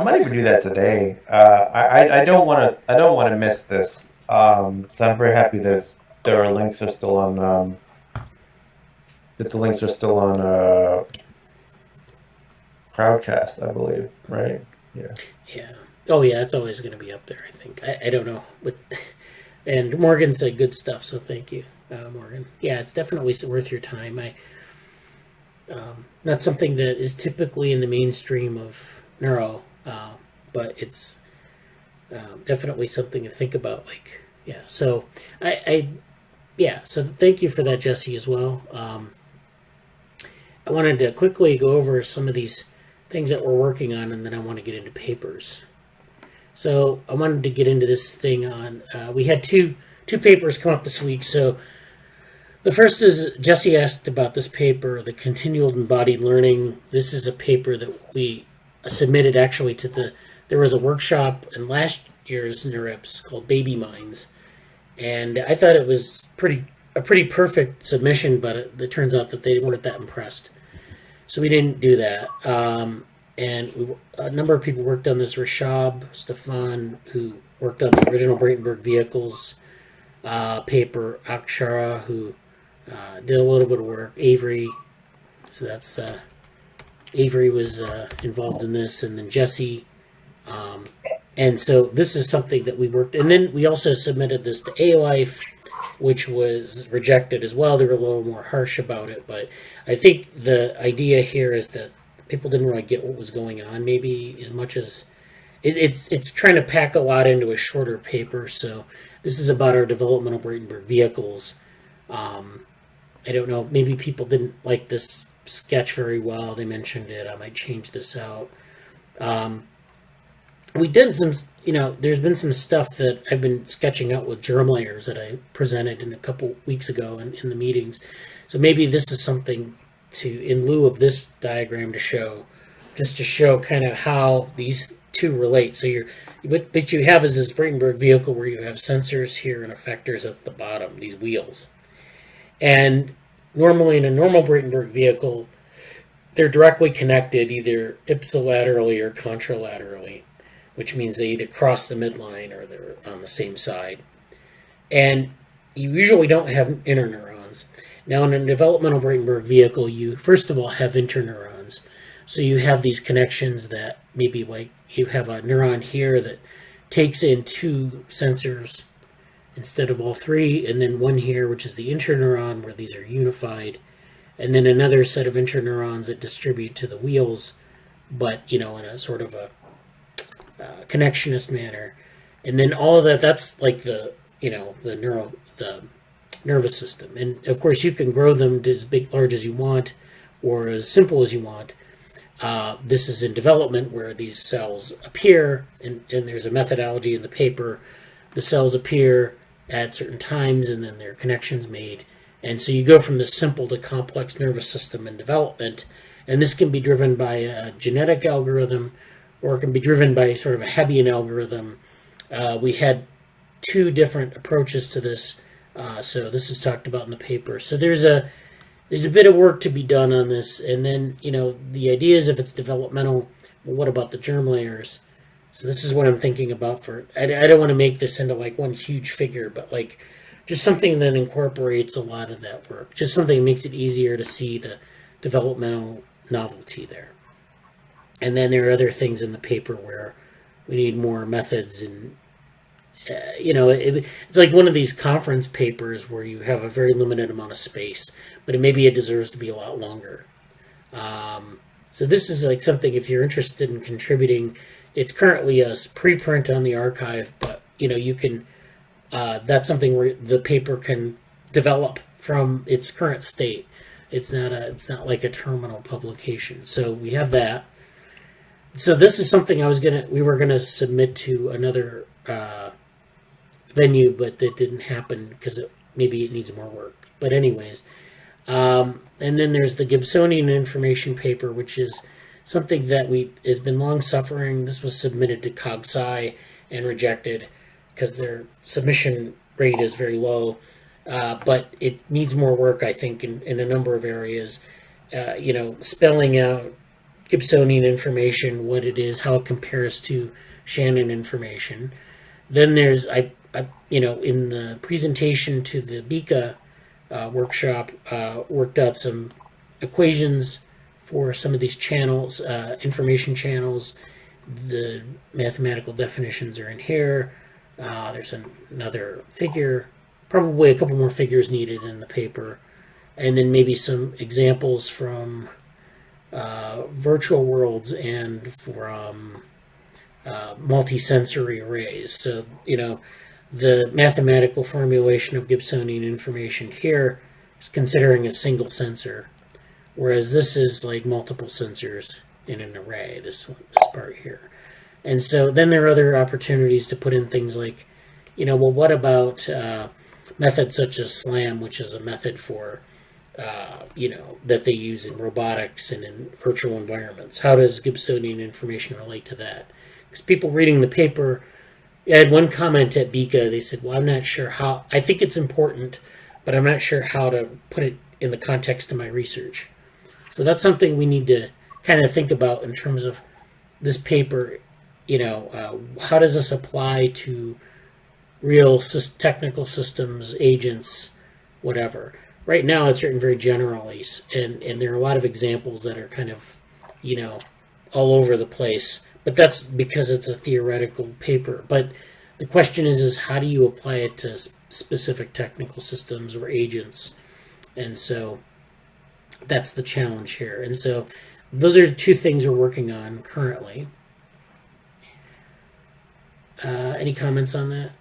E: might even do that today. I don't want to miss this. So I'm very happy that there are links are still on. That the links are still on Crowdcast, I believe, right? Yeah.
A: Yeah. Oh, yeah, it's always going to be up there, I think. I don't know. But, and Morgan said good stuff, so thank you, Morgan. Yeah, it's definitely worth your time. Not something that is typically in the mainstream of neuro, but it's definitely something to think about. So so thank you for that, Jesse, as well. I wanted to quickly go over some of these things that we're working on, and then I want to get into papers. So I wanted to get into this thing on, we had two papers come up this week. So the first is, Jesse asked about this paper, the continual embodied learning. This is a paper that we submitted actually there was a workshop in last year's NeurIPS called Baby Minds. And I thought it was a pretty perfect submission, but it turns out that they weren't that impressed. So we didn't do that. And a number of people worked on this. Rashab, Stefan, who worked on the original Bratenberg vehicles paper. Akshara, who did a little bit of work. Avery. So that's Avery was involved in this. And then Jesse. And so this is something that we worked. And then we also submitted this to A-Life, which was rejected as well. They were a little more harsh about it. But I think the idea here is that people didn't really get what was going on, maybe as much as it's trying to pack a lot into a shorter paper. So this is about our developmental Bratenberg vehicles. I don't know, maybe people didn't like this sketch very well. They mentioned it. I might change this out. We did some, there's been some stuff that I've been sketching out with germ layers that I presented a couple weeks ago in the meetings. So maybe this is something in lieu of this diagram to show kind of how these two relate. So what you have is this Bratenberg vehicle where you have sensors here and effectors at the bottom, these wheels. And normally in a normal Bratenberg vehicle, they're directly connected either ipsilaterally or contralaterally, which means they either cross the midline or they're on the same side. And you usually don't have interneurons. Now, in a developmental Bratenberg vehicle, you first of all have interneurons. So you have these connections that maybe like you have a neuron here that takes in two sensors instead of all three, and then one here, which is the interneuron, where these are unified, and then another set of interneurons that distribute to the wheels, but in a sort of a connectionist manner. And then all of that's like the nervous system. And of course you can grow them to as large as you want or as simple as you want. This is in development where these cells appear, and there's a methodology in the paper. The cells appear at certain times and then there are connections made. And so you go from the simple to complex nervous system in development, and this can be driven by a genetic algorithm or it can be driven by sort of a Hebbian algorithm. We had two different approaches to this, so this is talked about in the paper. So there's a bit of work to be done on this, and then the idea is if it's developmental, well, what about the germ layers? So this is what I'm thinking about I don't want to make this into like one huge figure, but like just something that incorporates a lot of that work, just something that makes it easier to see the developmental novelty there. And then there are other things in the paper where we need more methods and it's like one of these conference papers where you have a very limited amount of space, but maybe it deserves to be a lot longer. So this is like something, if you're interested in contributing, it's currently a preprint on the archive, but you can, that's something where the paper can develop from its current state. It's not like a terminal publication. So we have that. So this is something we were gonna submit to another venue, but that didn't happen because maybe it needs more work. But anyways, and then there's the Gibsonian information paper, which is something that has been long suffering. This was submitted to CogSci and rejected because their submission rate is very low. But it needs more work, I think, in a number of areas. Spelling out Gibsonian information, what it is, how it compares to Shannon information. Then there's, in the presentation to the BICA workshop, worked out some equations for some of these channels, information channels. The mathematical definitions are in here. There's another figure, probably a couple more figures needed in the paper. And then maybe some examples from virtual worlds and from multisensory arrays. So, the mathematical formulation of Gibsonian information here is considering a single sensor, whereas this is like multiple sensors in an array, this part here. And so then there are other opportunities to put in things like, what about methods such as SLAM, which is a method for that they use in robotics and in virtual environments. How does Gibsonian information relate to that? Because people reading the paper, I had one comment at BICA, they said, well, I'm not sure how, I think it's important, but I'm not sure how to put it in the context of my research. So that's something we need to kind of think about in terms of this paper, how does this apply to real technical systems, agents, whatever. Right now, it's written very generally, and there are a lot of examples that are kind of, all over the place. But that's because it's a theoretical paper. But the question is how do you apply it to specific technical systems or agents? And so that's the challenge here. And so those are two things we're working on currently. Any comments on that?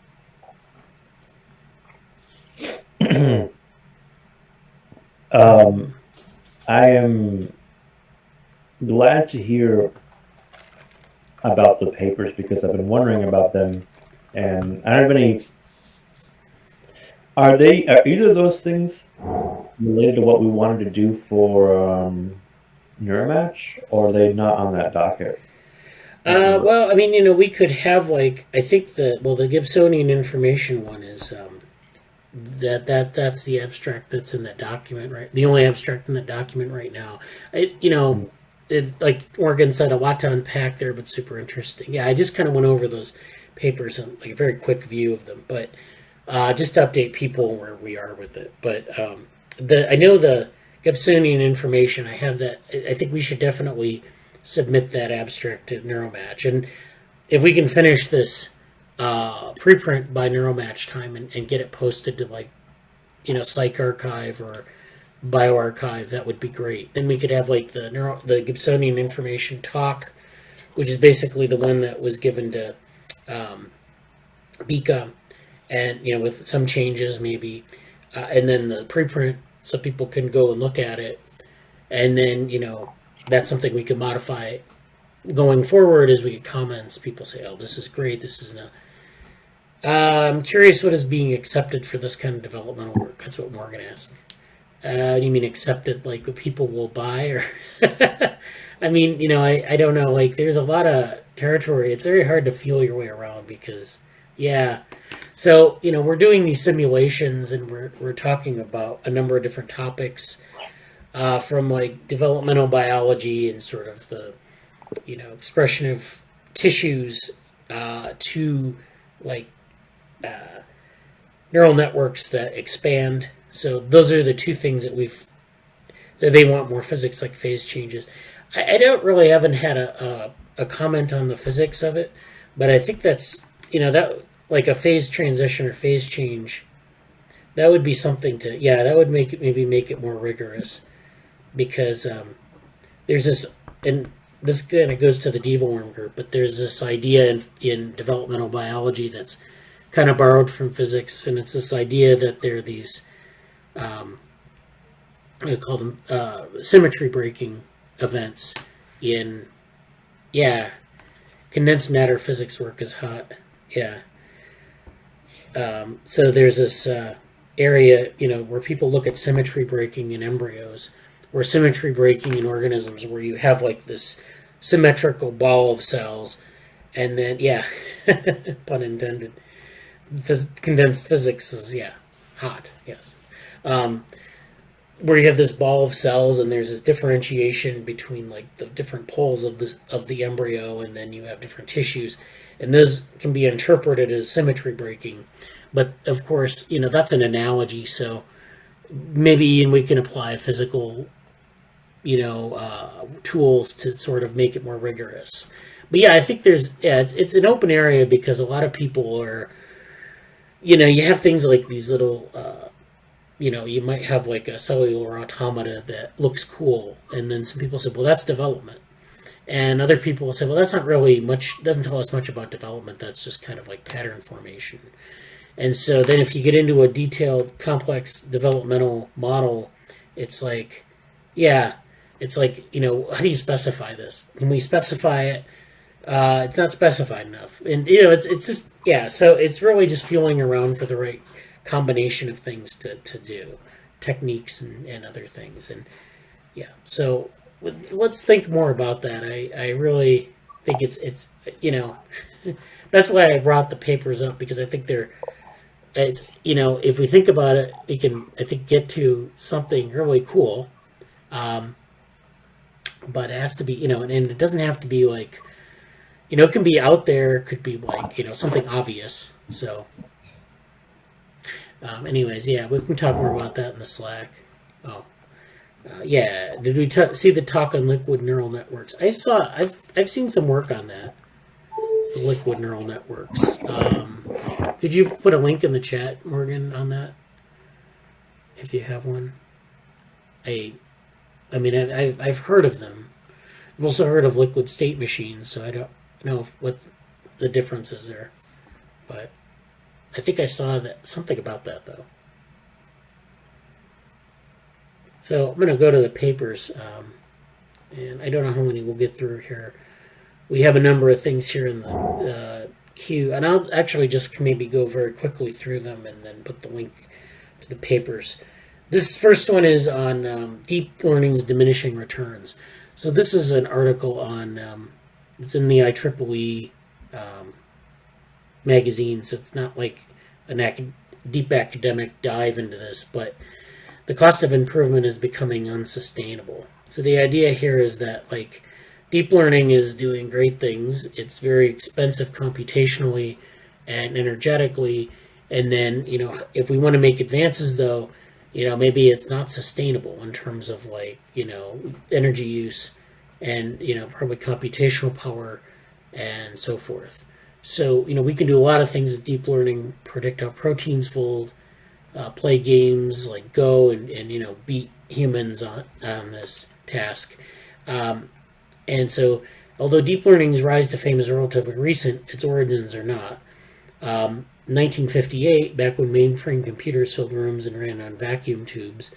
E: I am glad to hear about the papers because I've been wondering about them, and I don't have any. Are either of those things related to what we wanted to do for Neuromatch, or are they not on that docket?
A: Well, we could have I think the Gibsonian information one is that's the abstract that's in that document, right? The only abstract in that document right now. Like Morgan said, a lot to unpack there, but super interesting. Yeah, I just kind of went over those papers and a very quick view of them, but just to update people where we are with it. But I know the Gibsonian information. I have that. I think we should definitely submit that abstract to Neuromatch, and if we can finish this preprint by Neuromatch time and get it posted to Psych Archive or BioArchive, that would be great. Then we could have the Gibsonian information talk, which is basically the one that was given to BICA, and with some changes maybe, and then the preprint so people can go and look at it, and then that's something we could modify going forward as we get comments. People say, "Oh, this is great. This is not." I'm curious what is being accepted for this kind of developmental work. That's what Morgan asked. Do you mean accepted like what people will buy, or? I don't know. There's a lot of territory. It's very hard to feel your way around because, yeah. So we're doing these simulations and we're talking about a number of different topics, from developmental biology and sort of the, expression of tissues, to neural networks that expand. So those are the two things that they want more physics, like phase changes. I haven't had a comment on the physics of it, but I think that's, that like a phase transition or phase change, that would be something to, that would maybe make it more rigorous, because there's this, and this kind of goes to the Deavorm group, but there's this idea in developmental biology that's kind of borrowed from physics, and it's this idea that there are these, I call them symmetry breaking events in, condensed matter physics work is hot, so there's this area, where people look at symmetry breaking in embryos, or symmetry breaking in organisms, where you have like this symmetrical ball of cells, and then pun intended, condensed physics is hot, yes, where you have this ball of cells, and there's this differentiation between like the different poles of the embryo, and then you have different tissues, and those can be interpreted as symmetry breaking. But of course, that's an analogy, so maybe we can apply physical tools to sort of make it more rigorous. But I think it's an open area, because a lot of people are, you have things like these little, you might have like a cellular automata that looks cool, and then some people say, well, that's development. And other people will say, well, that's not really much, doesn't tell us much about development, that's just kind of like pattern formation. And so then if you get into a detailed, complex developmental model, it's like, how do you specify this? Can we specify it? It's not specified enough. And, it's just, so it's really just feeling around for the right combination of things to do, techniques and other things. And, so let's think more about that. I really think it's that's why I brought the papers up, because I think if we think about it, we can, I think, get to something really cool. But it has to be, and it doesn't have to be like, it can be out there, it could be like, something obvious. So, anyways, we can talk more about that in the Slack. Did we see the talk on liquid neural networks? I've seen some work on that, the liquid neural networks. Could you put a link in the chat, Morgan, on that, if you have one? I've heard of them. I've also heard of liquid state machines, so I don't know what the difference is there. But I think I saw something about that, though. So I'm going to go to the papers, and I don't know how many we'll get through here. We have a number of things here in the queue, and I'll actually just maybe go very quickly through them and then put the link to the papers. This first one is on deep learning's diminishing returns. So this is an article on, it's in the IEEE magazine, so it's not like a deep academic dive into this, but the cost of improvement is becoming unsustainable. So the idea here is that like deep learning is doing great things. It's very expensive computationally and energetically, and then if we want to make advances, though, maybe it's not sustainable in terms of like, energy use and, probably computational power and so forth. So, we can do a lot of things with deep learning, predict how proteins fold, play games like Go and beat humans on this task. And so, although deep learning's rise to fame is relatively recent, its origins are not. 1958, back when mainframe computers filled rooms and ran on vacuum tubes,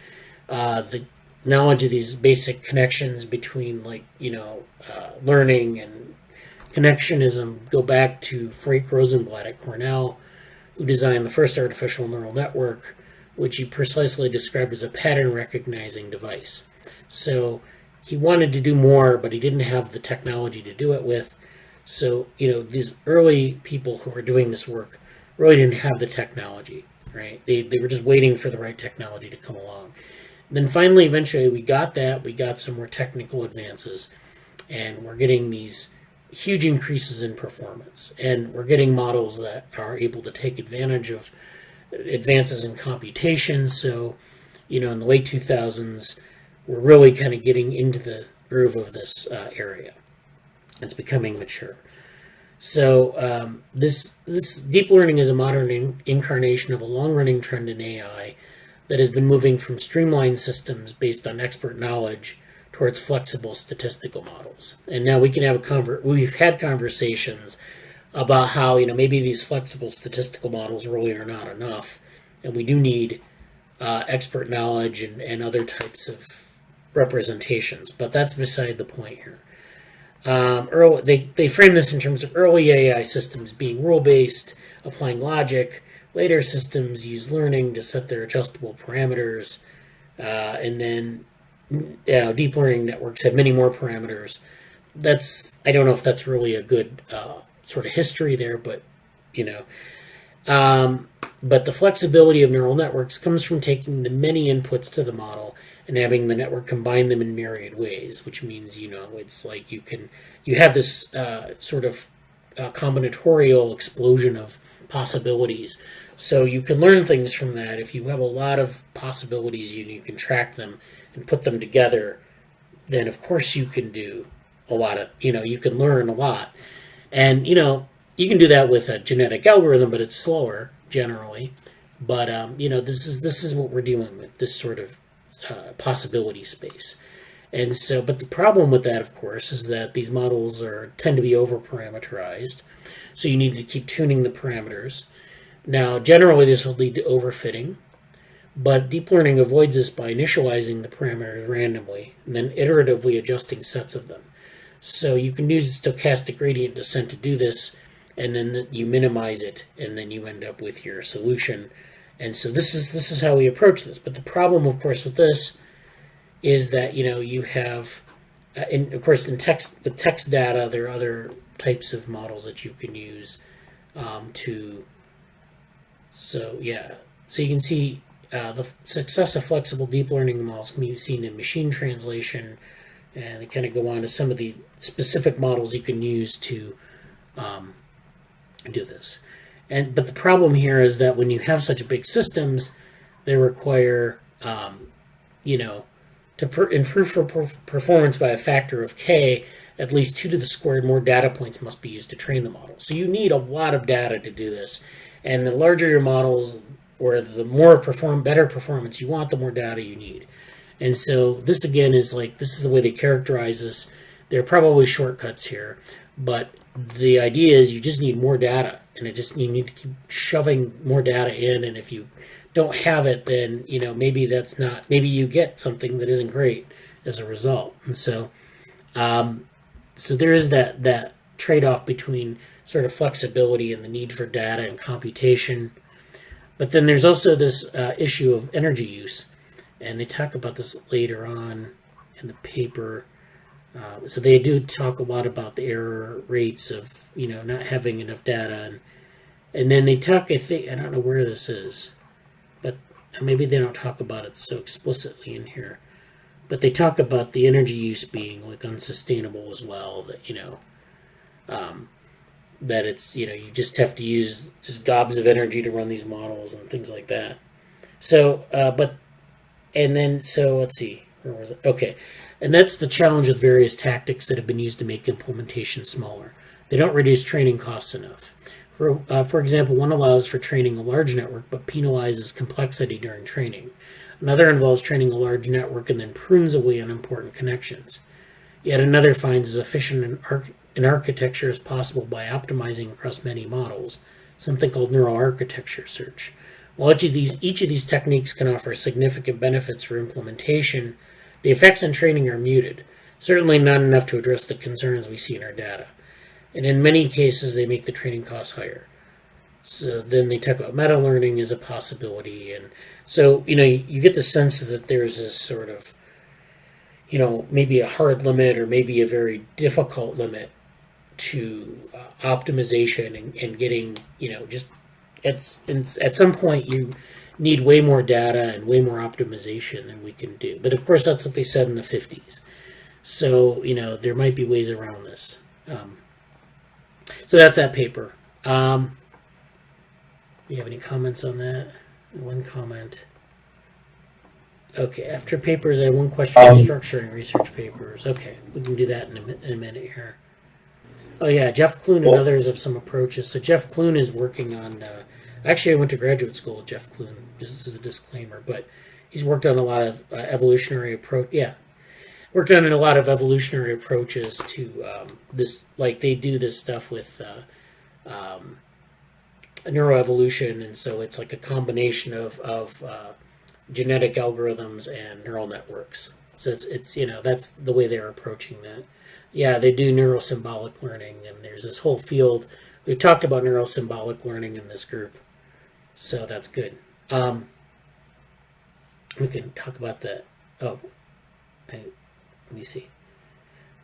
A: the knowledge of these basic connections between learning and connectionism go back to Frank Rosenblatt at Cornell, who designed the first artificial neural network, which he precisely described as a pattern recognizing device. So he wanted to do more, but he didn't have the technology to do it with. So, these early people who were doing this work really didn't have the technology, right? They were just waiting for the right technology to come along. And then finally, eventually, we got that. We got some more technical advances, and we're getting these huge increases in performance. And we're getting models that are able to take advantage of advances in computation. So, in the late 2000s, we're really kind of getting into the groove of this area. It's becoming mature. So this deep learning is a modern incarnation of a long-running trend in AI that has been moving from streamlined systems based on expert knowledge towards flexible statistical models. And now we can have we've had conversations about how maybe these flexible statistical models really are not enough, and we do need expert knowledge and other types of representations. But that's beside the point here. They frame this in terms of early AI systems being rule-based, applying logic. Later systems use learning to set their adjustable parameters, and then deep learning networks have many more parameters. I don't know if that's really a good sort of history there, but but the flexibility of neural networks comes from taking the many inputs to the model and having the network combine them in myriad ways, which means it's like you have this sort of combinatorial explosion of possibilities. So you can learn things from that. If you have a lot of possibilities, you can track them and put them together, then of course you can do a lot of, you can learn a lot. And, you can do that with a genetic algorithm, but it's slower generally. But, this is what we're dealing with, this sort of possibility space. And so, but the problem with that, of course, is that these models tend to be over-parameterized. So you need to keep tuning the parameters. Now, generally, this will lead to overfitting. But deep learning avoids this by initializing the parameters randomly and then iteratively adjusting sets of them. So you can use stochastic gradient descent to do this, and then you minimize it, and then you end up with your solution. And so this is how we approach this. But the problem, of course, with this is that you have, and of course, with text data, there are other types of models that you can use to. So yeah, so you can see. The success of flexible deep learning models can be seen in machine translation, and they kind of go on to some of the specific models you can use to do this. But the problem here is that when you have such big systems, they require, to improve performance by a factor of k, at least 2 to the squared more data points must be used to train the model. So you need a lot of data to do this, and the larger your models, or the more better performance you want, the more data you need. And so this again is this is the way they characterize this. There are probably shortcuts here, but the idea is you just need more data, and you need to keep shoving more data in. And if you don't have it, then maybe you get something that isn't great as a result. And so, so there is that trade-off between sort of flexibility and the need for data and computation. But then there's also this issue of energy use, and they talk about this later on in the paper. So they do talk a lot about the error rates of not having enough data, and then they talk. I don't know where this is, but maybe they don't talk about it so explicitly in here. But they talk about the energy use being unsustainable as well. That it's you just have to use just gobs of energy to run these models and things like that. So let's see, where was it? Okay, and that's the challenge with various tactics that have been used to make implementation smaller. They don't reduce training costs enough. For example, one allows for training a large network but penalizes complexity during training. Another involves training a large network and then prunes away unimportant connections. Yet another finds as efficient an architecture is possible by optimizing across many models, something called neural architecture search. While each of these techniques can offer significant benefits for implementation, the effects on training are muted, certainly not enough to address the concerns we see in our data. And in many cases, they make the training costs higher. So then they talk about meta learning as a possibility. And so, you get the sense that there's this sort of, maybe a hard limit or maybe a very difficult limit to optimization and getting, just at some point you need way more data and way more optimization than we can do. But of course, that's what they said in the 50s. So, there might be ways around this. So that's that paper. Do you have any comments on that? One comment. Okay, after papers, I have one question on structuring research papers. Okay, we can do that in a minute here. Oh yeah, Jeff Kloon and others have some approaches. So Jeff Kloon is working on. Actually, I went to graduate school with Jeff Kloon. Just as a disclaimer, but he's worked on a lot of evolutionary approach. Yeah, worked on a lot of evolutionary approaches to this. Like they do this stuff with neuroevolution, and so it's like a combination of genetic algorithms and neural networks. So it's that's the way they're approaching that. Yeah, they do neurosymbolic learning, and there's this whole field. We've talked about neurosymbolic learning in this group, so that's good. We can talk about that. Oh, let me see.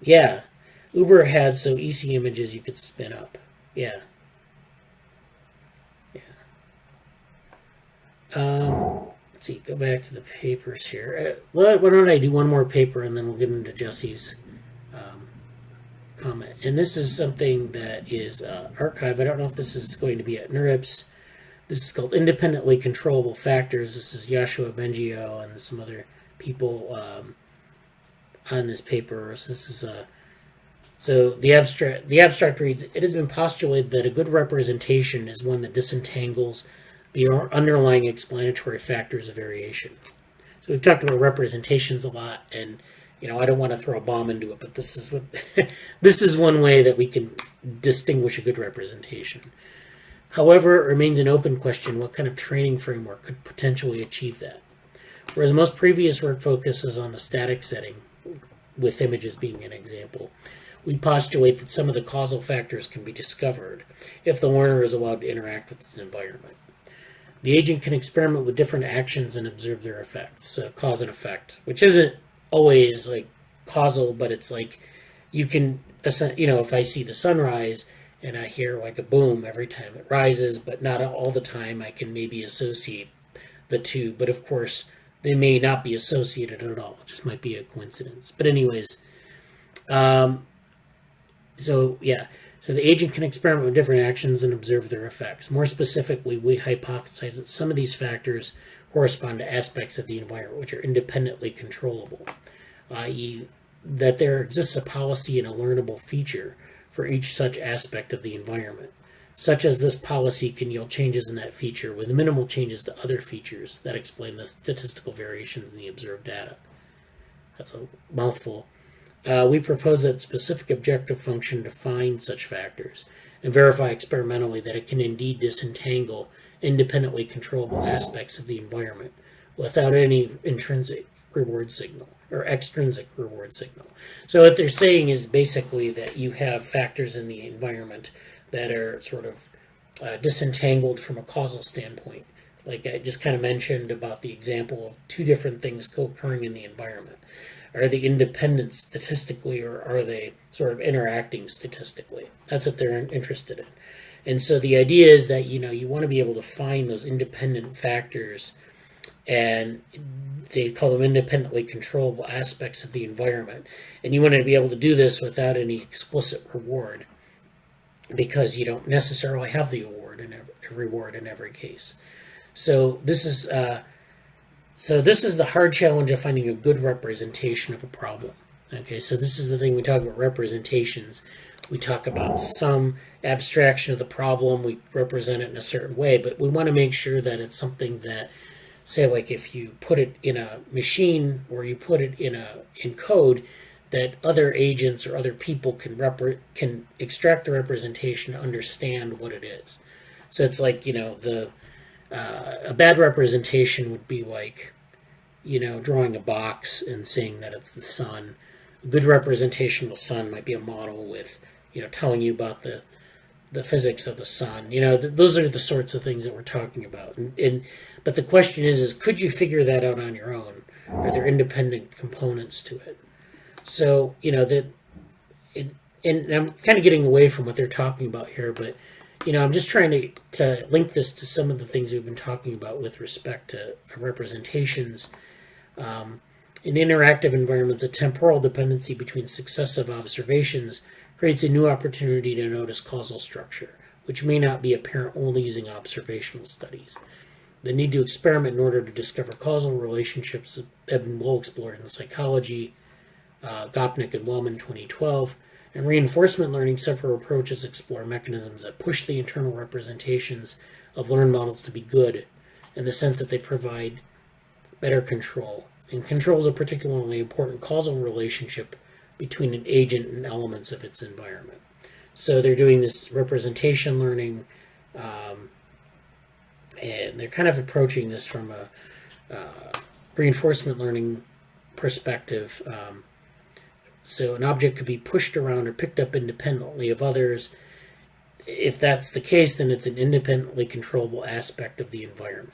A: Yeah, Uber had some EC images you could spin up. Yeah. Let's see, go back to the papers here. Why don't I do one more paper and then we'll get into Jesse's comment. And this is something that is archived. I don't know if this is going to be at NeurIPS. This is called Independently Controllable Factors. This is Yoshua Bengio and some other people on this paper. So this is so the abstract reads, it has been postulated that a good representation is one that disentangles the underlying explanatory factors of variation. So we've talked about representations a lot, and I don't want to throw a bomb into it, but this is what this is one way that we can distinguish a good representation. However, it remains an open question what kind of training framework could potentially achieve that. Whereas most previous work focuses on the static setting, with images being an example, we postulate that some of the causal factors can be discovered if the learner is allowed to interact with its environment. The agent can experiment with different actions and observe their effects, so cause and effect, which isn't always like causal, but it's like you can, if I see the sunrise and I hear like a boom every time it rises, but not all the time, I can maybe associate the two, but of course they may not be associated at all. It just might be a coincidence. But anyways, so the agent can experiment with different actions and observe their effects. More specifically, we hypothesize that some of these factors correspond to aspects of the environment which are independently controllable, i.e. that there exists a policy and a learnable feature for each such aspect of the environment, such as this policy can yield changes in that feature with minimal changes to other features that explain the statistical variations in the observed data. That's a mouthful. We propose that specific objective function define such factors and verify experimentally that it can indeed disentangle independently controllable aspects of the environment without any intrinsic reward signal or extrinsic reward signal. So what they're saying is basically that you have factors in the environment that are sort of disentangled from a causal standpoint. Like I just kind of mentioned about the example of two different things co-occurring in the environment. Are they independent statistically, or are they sort of interacting statistically? That's what they're interested in. And so the idea is that, you want to be able to find those independent factors, and they call them independently controllable aspects of the environment. And you want to be able to do this without any explicit reward, because you don't necessarily have the reward in every case. So this is the hard challenge of finding a good representation of a problem. Okay, so this is the thing we talk about representations. We talk about some abstraction of the problem. We represent it in a certain way, but we want to make sure that it's something that, say, like if you put it in a machine or you put it in code, that other agents or other people can extract the representation to understand what it is. So it's like, a bad representation would be like, drawing a box and saying that it's the sun. A good representation of the sun might be a model with, telling you about the physics of the sun. Those are the sorts of things that we're talking about. But the question is could you figure that out on your own? Are there independent components to it? So, and I'm kind of getting away from what they're talking about here, but I'm just trying to link this to some of the things we've been talking about with respect to representations. In interactive environments, a temporal dependency between successive observations creates a new opportunity to notice causal structure, which may not be apparent only using observational studies. The need to experiment in order to discover causal relationships have been well explored in psychology, Gopnik and Wellman 2012, And reinforcement learning, several approaches explore mechanisms that push the internal representations of learned models to be good, in the sense that they provide better control. And control is a particularly important causal relationship between an agent and elements of its environment. So they're doing this representation learning, and they're kind of approaching this from a reinforcement learning perspective. So an object could be pushed around or picked up independently of others. If that's the case, then it's an independently controllable aspect of the environment.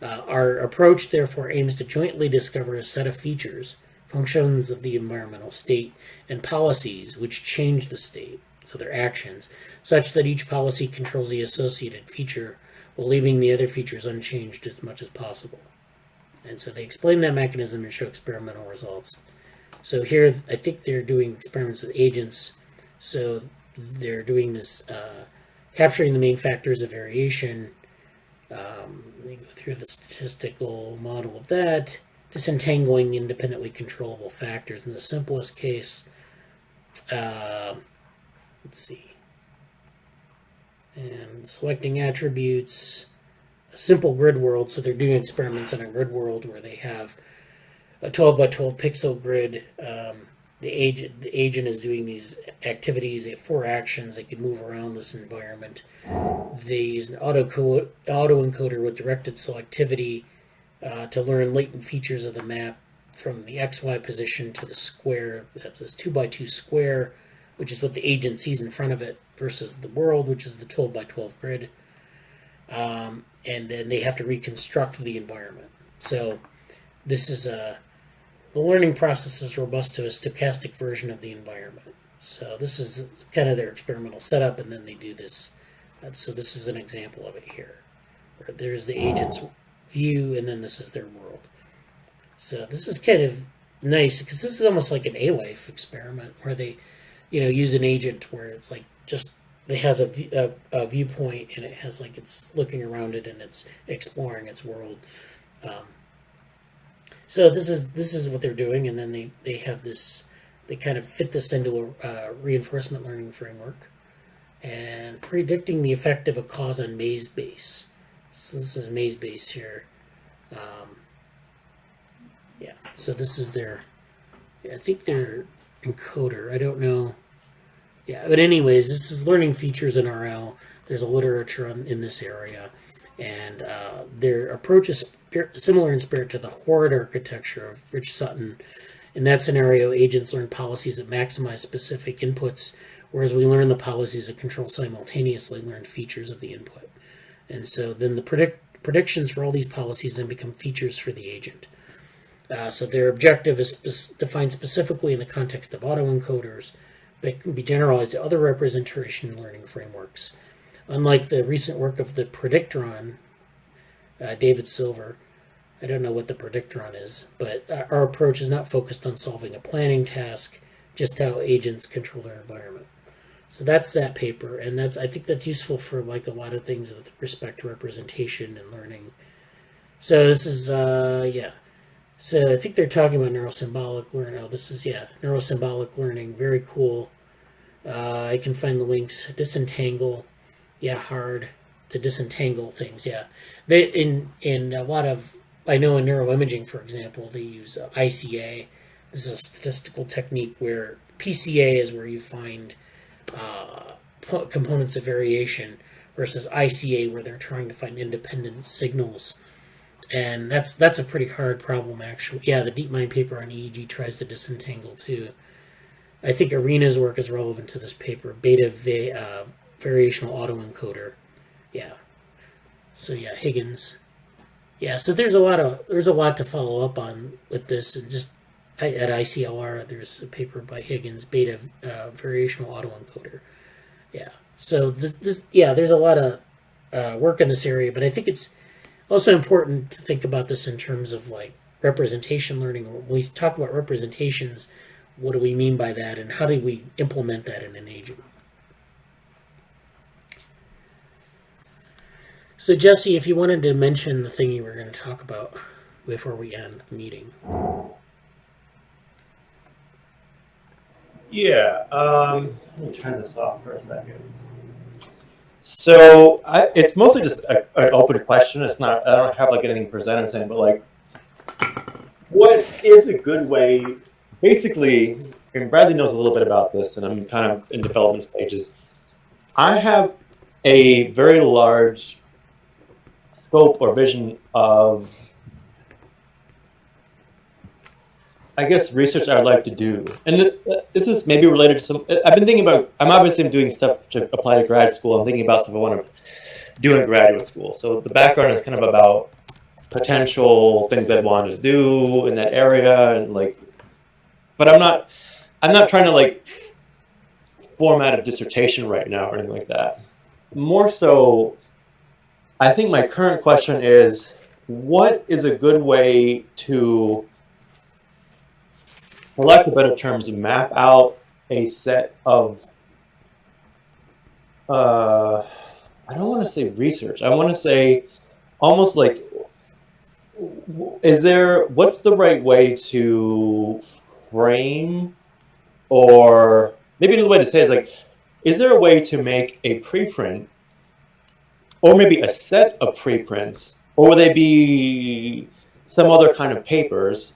A: Our approach, therefore, aims to jointly discover a set of features, functions of the environmental state, and policies which change the state, so their actions, such that each policy controls the associated feature while leaving the other features unchanged as much as possible. And so they explain that mechanism and show experimental results. So here, I think they're doing experiments with agents. So they're doing this, capturing the main factors of variation. Let me go through the statistical model of that. Disentangling independently controllable factors in the simplest case. Let's see. And selecting attributes. A simple grid world. So they're doing experiments in a grid world where they have a 12 by 12 pixel grid. The agent is doing these activities. They have 4 actions. They can move around this environment. They use an autoencoder with directed selectivity to learn latent features of the map from the XY position to the square. That's this 2 by 2 square, which is what the agent sees in front of it, versus the world, which is the 12 by 12 grid. And then they have to reconstruct the environment. So this is the learning process is robust to a stochastic version of the environment. So this is kind of their experimental setup, and then they do this. So this is an example of it here. Where there's the agent's view, and then this is their world. So this is kind of nice, because this is almost like an A-life experiment, where they, use an agent where it's like just, it has a viewpoint, and it has like, it's looking around it, and it's exploring its world. So this is what they're doing, and then they have this, they kind of fit this into a reinforcement learning framework, and predicting the effect of a cause on maze base. So this is maze base here. Yeah, so this is their, I think their encoder. I don't know. Yeah, but anyways, this is learning features in RL. There's a literature in this area. And their approach is similar in spirit to the Horde architecture of Rich Sutton. In that scenario, agents learn policies that maximize specific inputs, whereas we learn the policies that control simultaneously learned features of the input. And so then the predictions for all these policies then become features for the agent. So their objective is defined specifically in the context of autoencoders, but can be generalized to other representation learning frameworks. Unlike the recent work of the Predictron, David Silver, I don't know what the Predictron is, but our approach is not focused on solving a planning task, just how agents control their environment. So that's that paper, and I think that's useful for like a lot of things with respect to representation and learning. So this is, yeah. So I think they're talking about neurosymbolic learning. Oh, this is, yeah, neurosymbolic learning. Very cool. I can find the links. Disentangle. Yeah, hard to disentangle things. Yeah, they in a lot of, I know in neuroimaging, for example, they use ICA. This is a statistical technique where PCA is where you find components of variation, versus ICA where they're trying to find independent signals. And that's a pretty hard problem, actually. Yeah, the DeepMind paper on EEG tries to disentangle too. I think Arena's work is relevant to this paper. Beta variational autoencoder. Yeah. So yeah, Higgins. Yeah, so there's a lot to follow up on with this, and just at ICLR there's a paper by Higgins, beta variational autoencoder. Yeah. So this there's a lot of work in this area, but I think it's also important to think about this in terms of like representation learning. When we talk about representations, what do we mean by that, and how do we implement that in an agent? So Jesse, if you wanted to mention the thing you were going to talk about before we end the meeting.
B: Yeah. Let me turn this off for a second. So it's mostly just an open question. It's not. I don't have like anything presented or something, but like, what is a good way? Basically, and Bradley knows a little bit about this, and I'm kind of in development stages. I have a very large scope or vision of, I guess, research I would like to do. And this is maybe related to some, I've been thinking about, I'm obviously doing stuff to apply to grad school. I'm thinking about stuff I want to do in graduate school. So the background is kind of about potential things I'd want to do in that area, and like, but I'm not trying to like format a dissertation right now or anything like that. More so, I think my current question is, what is a good way to, for lack of better terms, map out a set of, I don't want to say research, I want to say almost like, what's the right way to frame, or maybe another way to say it is like, is there a way to make a preprint, or maybe a set of preprints, or will they be some other kind of papers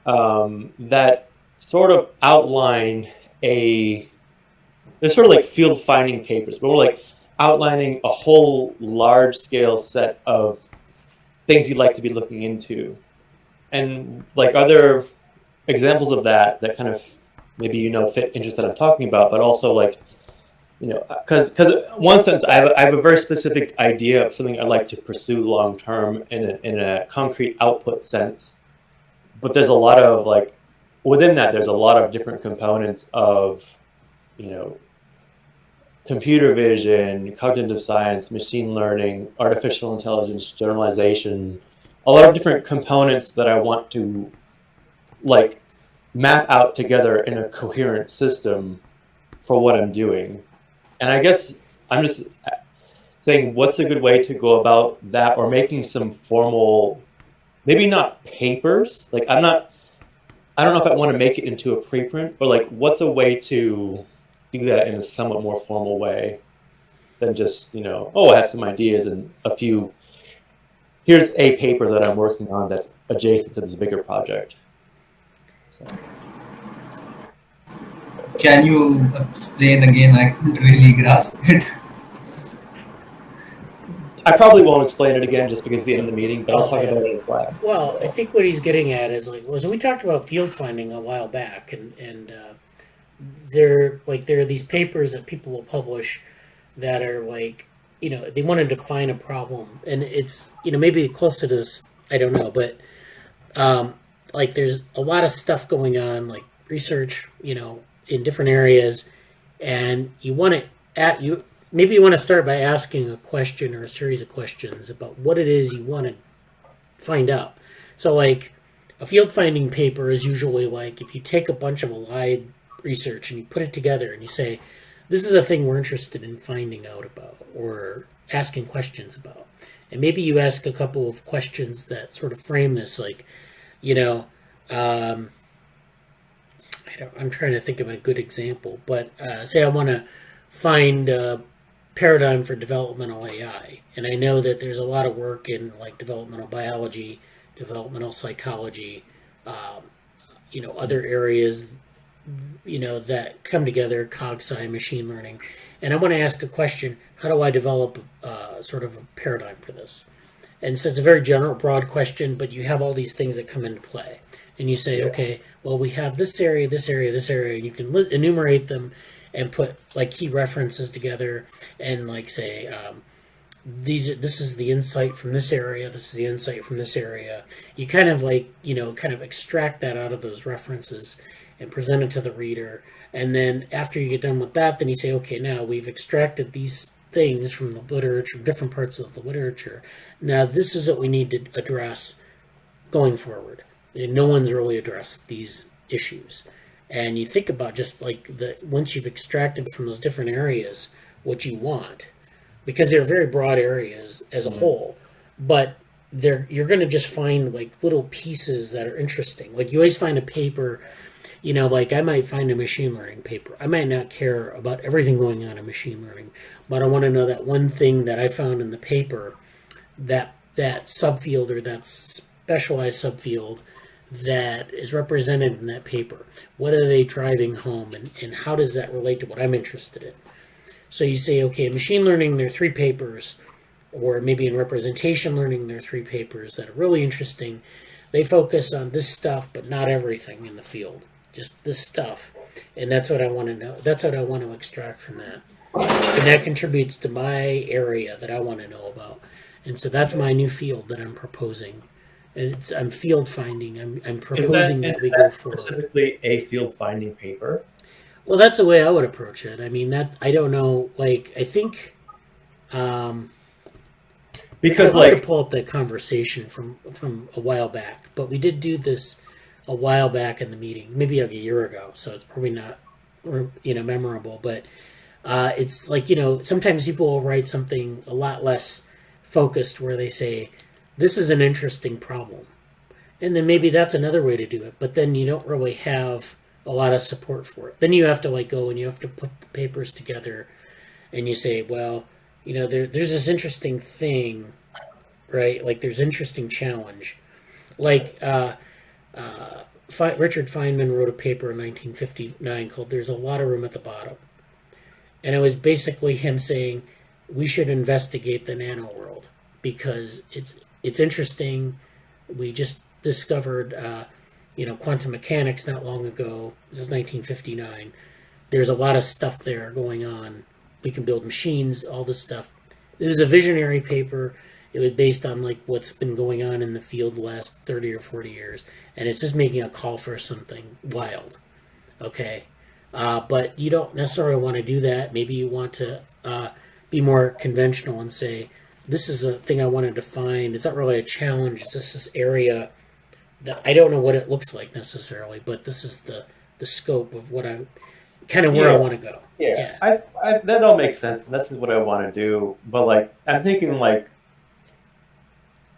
B: that sort of outline they're sort of like field finding papers, but we're like outlining a whole large scale set of things you'd like to be looking into. And like, are there examples of that kind of maybe fit interest that I'm talking about, but also like, because in one sense I have a very specific idea of something I'd like to pursue long term in a concrete output sense, but there's a lot of like, within that there's a lot of different components of computer vision, cognitive science, machine learning, artificial intelligence, generalization, a lot of different components that I want to like map out together in a coherent system for what I'm doing. And I guess I'm just saying, what's a good way to go about that, or making some formal, maybe not papers, like I don't know if I want to make it into a preprint, but like, what's a way to do that in a somewhat more formal way than just, oh, I have some ideas and here's a paper that I'm working on that's adjacent to this bigger project. So.
D: Can you explain again? I couldn't really grasp it.
B: I probably won't explain it again just because it's the end of the meeting, but I'll talk about it in class.
A: Well, I think what he's getting at is like, so we talked about field finding a while back, and there are these papers that people will publish that are like, they want to define a problem, and it's maybe close to this, I don't know, but like there's a lot of stuff going on, like research, in different areas, and maybe you want to start by asking a question or a series of questions about what it is you want to find out. So like a field finding paper is usually like if you take a bunch of allied research and you put it together and you say, this is a thing we're interested in finding out about or asking questions about. And maybe you ask a couple of questions that sort of frame this, like, I'm trying to think of a good example, but say I want to find a paradigm for developmental AI, and I know that there's a lot of work in like developmental biology, developmental psychology, other areas, that come together, cog-sci, machine learning, and I want to ask a question: how do I develop sort of a paradigm for this? And so it's a very general, broad question, but you have all these things that come into play. And you say, okay, well, we have this area, this area, this area, and you can enumerate them and put like key references together and like say, this is the insight from this area, this is the insight from this area. You kind of like, kind of extract that out of those references and present it to the reader. And then after you get done with that, then you say, okay, now we've extracted these things from the literature, different parts of the literature. Now this is what we need to address going forward. And no one's really addressed these issues. And you think about just like once you've extracted from those different areas what you want, because they're very broad areas as a whole, but you're going to just find like little pieces that are interesting. Like you always find a paper, You know, like I might find a machine learning paper. I might not care about everything going on in machine learning, but I want to know that one thing that I found in the paper, that subfield or that specialized subfield that is represented in that paper. What are they driving home, and how does that relate to what I'm interested in? So you say, okay, in machine learning, there are 3 papers, or maybe in representation learning, there are 3 papers that are really interesting. They focus on this stuff, but not everything in the field, just this stuff. And that's what I want to know. That's what I want to extract from that. And that contributes to my area that I want to know about. And so that's my new field that I'm proposing. And I'm field finding. I'm proposing that we go forward.
E: Specifically a field finding paper?
A: Well, that's the way I would approach it. I mean, that I don't know. Like, I think
E: because
A: I'll have to pull up that conversation from a while back. But we did do this a while back in the meeting, maybe like a year ago. So it's probably not, memorable. But it's like, sometimes people will write something a lot less focused, where they say, "This is an interesting problem," and then maybe that's another way to do it. But then you don't really have a lot of support for it. Then you have to go and you have to put the papers together, and you say, well, there's this interesting thing, right? Like there's interesting challenge. Like Richard Feynman wrote a paper in 1959 called "There's a Lot of Room at the Bottom," and it was basically him saying we should investigate the nano world because it's interesting. We just discovered quantum mechanics not long ago. This is 1959. There's a lot of stuff there going on. We can build machines, all this stuff. It was a visionary paper. It was based on what's been going on in the field the last 30 or 40 years. And it's just making a call for something wild. Okay. But you don't necessarily want to do that. Maybe you want to be more conventional and say, this is a thing I wanted to find. It's not really a challenge. It's just this area that I don't know what it looks like necessarily, but this is the scope of what I kind of where I want to go.
E: Yeah. I that all makes sense. That's what I want to do. But I'm thinking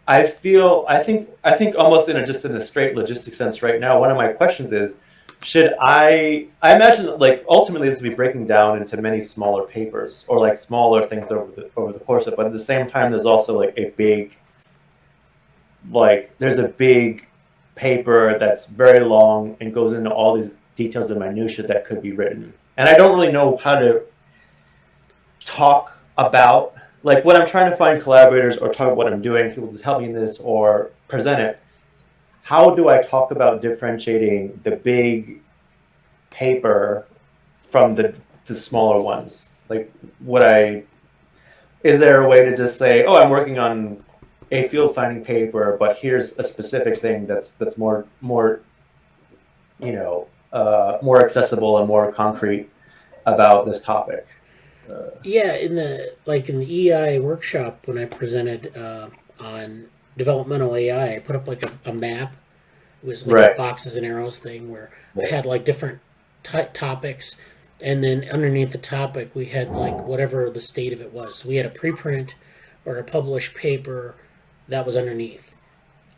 E: I think almost in a straight logistic sense right now, one of my questions is, should I imagine ultimately this will be breaking down into many smaller papers or smaller things over the course of it, but at the same time there's also a big there's a big paper that's very long and goes into all these details and minutiae that could be written. And I don't really know how to talk about when I'm trying to find collaborators or talk about what I'm doing, people to help me in this or present it. How do I talk about differentiating the big paper from the smaller ones? Is there a way to just say, oh, I'm working on a field finding paper, but here's a specific thing that's more more accessible and more concrete about this topic?
A: In the EI workshop when I presented on developmental AI, I put up a map. It was a boxes and arrows thing where I had different topics, and then underneath the topic we had whatever the state of it was. So we had a preprint or a published paper that was underneath,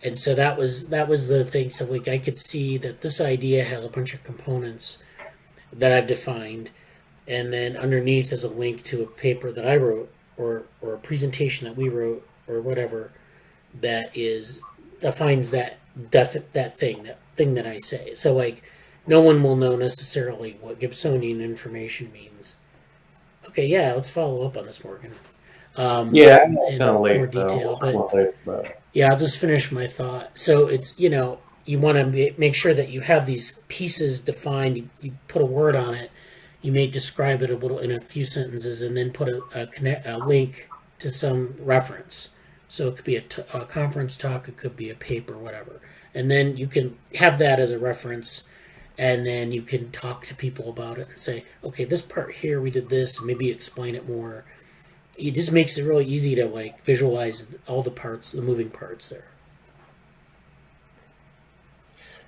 A: and so that was the thing. So I could see that this idea has a bunch of components that I've defined, and then underneath is a link to a paper that I wrote or a presentation that we wrote or whatever that defines that thing that I say. So no one will know necessarily what Gibsonian information means. Okay, yeah, let's follow up on this, Morgan.
E: I'm kind of late.
A: More detail, but yeah, I'll just finish my thought. So it's you want to make sure that you have these pieces defined. You put a word on it. You may describe it a little in a few sentences, and then put a link to some reference. So it could be a conference talk, it could be a paper, whatever. And then you can have that as a reference, and then you can talk to people about it and say, okay, this part here, we did this, and maybe explain it more. It just makes it really easy to visualize all the parts, the moving parts there.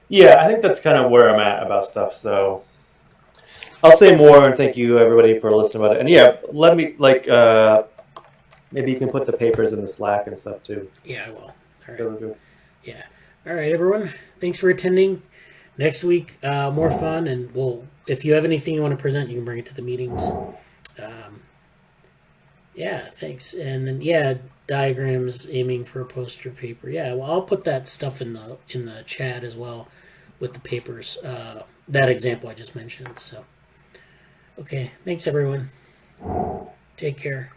E: Yeah, I think that's kind of where I'm at about stuff. So I'll say more, and thank you everybody for listening about it. And yeah, let me maybe you can put the papers in the Slack and stuff too.
A: Yeah, I will. All right.
E: There we go.
A: Yeah. All right, everyone. Thanks for attending. next week, more fun, and if you have anything you want to present, you can bring it to the meetings. Yeah, thanks. And then diagrams, aiming for a poster paper. Yeah, well, I'll put that stuff in the chat as well with the papers. That example I just mentioned. So, okay, thanks everyone. Take care.